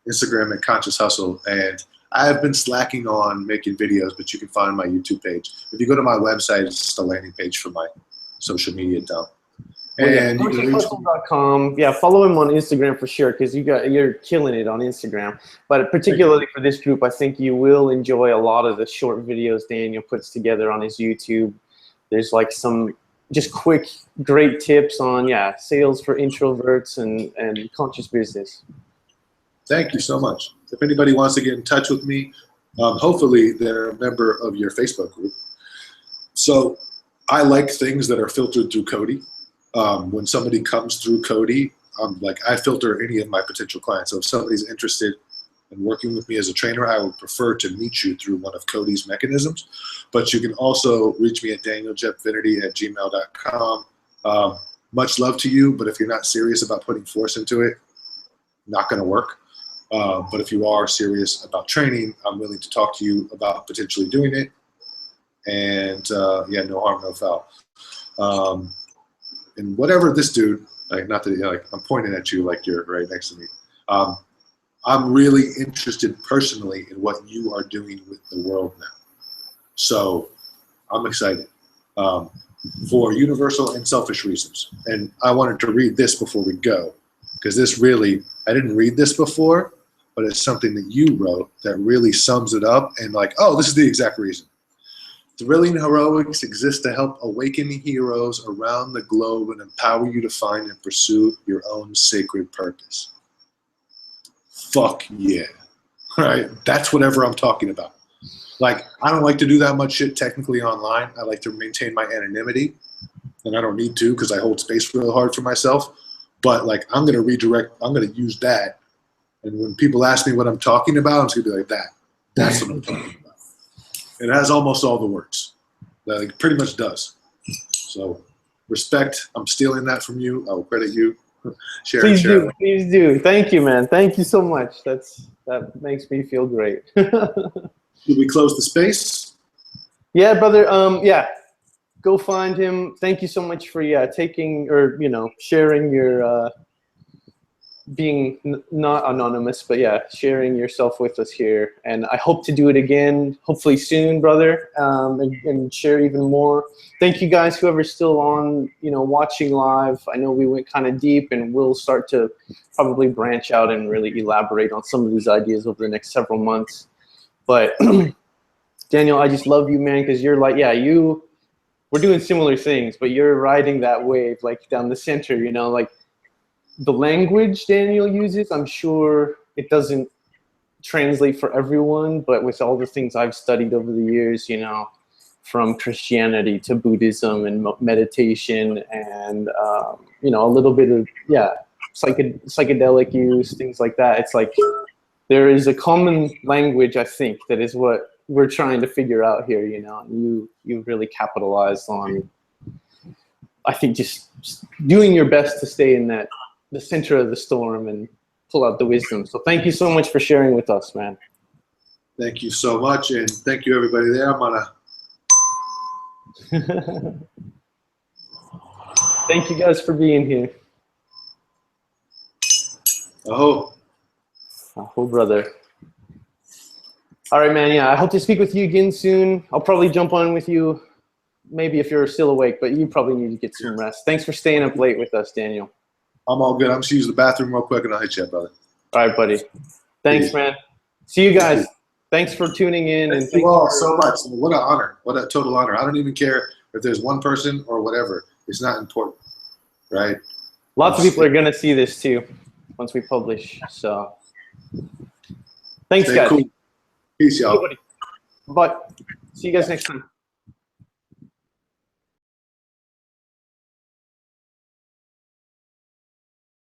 Instagram at Conscious Hustle. And I have been slacking on making videos, but you can find my YouTube page. If you go to my website, it's just a landing page for my social media dump. And well, yeah, ConsciousHustle.com. Yeah, follow him on Instagram for sure, because you're killing it on Instagram. But particularly for this group, I think you will enjoy a lot of the short videos Daniel puts together on his YouTube. There's like some just quick, great tips on sales for introverts and conscious business. Thank you so much. If anybody wants to get in touch with me, hopefully they're a member of your Facebook group. So I like things that are filtered through Cody. When somebody comes through Cody, I filter any of my potential clients. So if somebody's interested in working with me as a trainer, I would prefer to meet you through one of Cody's mechanisms. But you can also reach me at danieljefffinnerty@gmail.com. Much love to you, but if you're not serious about putting force into it, not going to work. But if you are serious about training, I'm willing to talk to you about potentially doing it. And yeah, no harm, no foul. And whatever this dude, like, not that like I'm pointing at you like you're right next to me. I'm really interested personally in what you are doing with the world now. So I'm excited for universal and selfish reasons. And I wanted to read this before we go, because this really, I didn't read this before, but it's something that you wrote that really sums it up and like, oh, this is the exact reason. Thrilling heroics exist to help awaken heroes around the globe and empower you to find and pursue your own sacred purpose. Fuck yeah. Right? That's whatever I'm talking about. Like, I don't like to do that much shit technically online. I like to maintain my anonymity, and I don't need to because I hold space real hard for myself. But like, I'm going to redirect, I'm going to use that. And when people ask me what I'm talking about, I'm just going to be like, that. That's what I'm talking about. It has almost all the words. Like, it pretty much does. So respect. I'm stealing that from you. I will credit you. Share. Please do. Please do. Thank you, man. Thank you so much. That makes me feel great. Did we close the space? Yeah, brother. Yeah. Go find him. Thank you so much for taking, or sharing your being not anonymous, but sharing yourself with us here. And I hope to do it again, hopefully soon, brother, and share even more. Thank you guys, whoever's still on, watching live. I know we went kind of deep, and we'll start to probably branch out and really elaborate on some of these ideas over the next several months. But Daniel, I just love you, man, because you're like, we're doing similar things, but you're riding that wave like down the center, like the language Daniel uses, I'm sure it doesn't translate for everyone, but with all the things I've studied over the years, from Christianity to Buddhism and meditation and, a little bit of, psychedelic use, things like that. It's like there is a common language, I think, that is what we're trying to figure out here, and you really capitalized on, I think, just doing your best to stay in the center of the storm and pull out the wisdom. So thank you so much for sharing with us, man. Thank you so much, and thank you everybody there. I'm gonna thank you guys for being here. Aho, brother. All right, man. Yeah, I hope to speak with you again soon. I'll probably jump on with you, maybe if you're still awake, but you probably need to get some rest. Thanks for staying up late with us, Daniel. I'm all good. I'm just use the bathroom real quick, and I'll hit you up, brother. All right, buddy. Thanks, man. See you guys. Thanks for tuning in. Thank you all so much. What an honor. What a total honor. I don't even care if there's one person or whatever. It's not important, right? Lots of people are going to see this, too, once we publish. So thanks, guys. Cool. Peace, y'all. Bye. See you guys next time.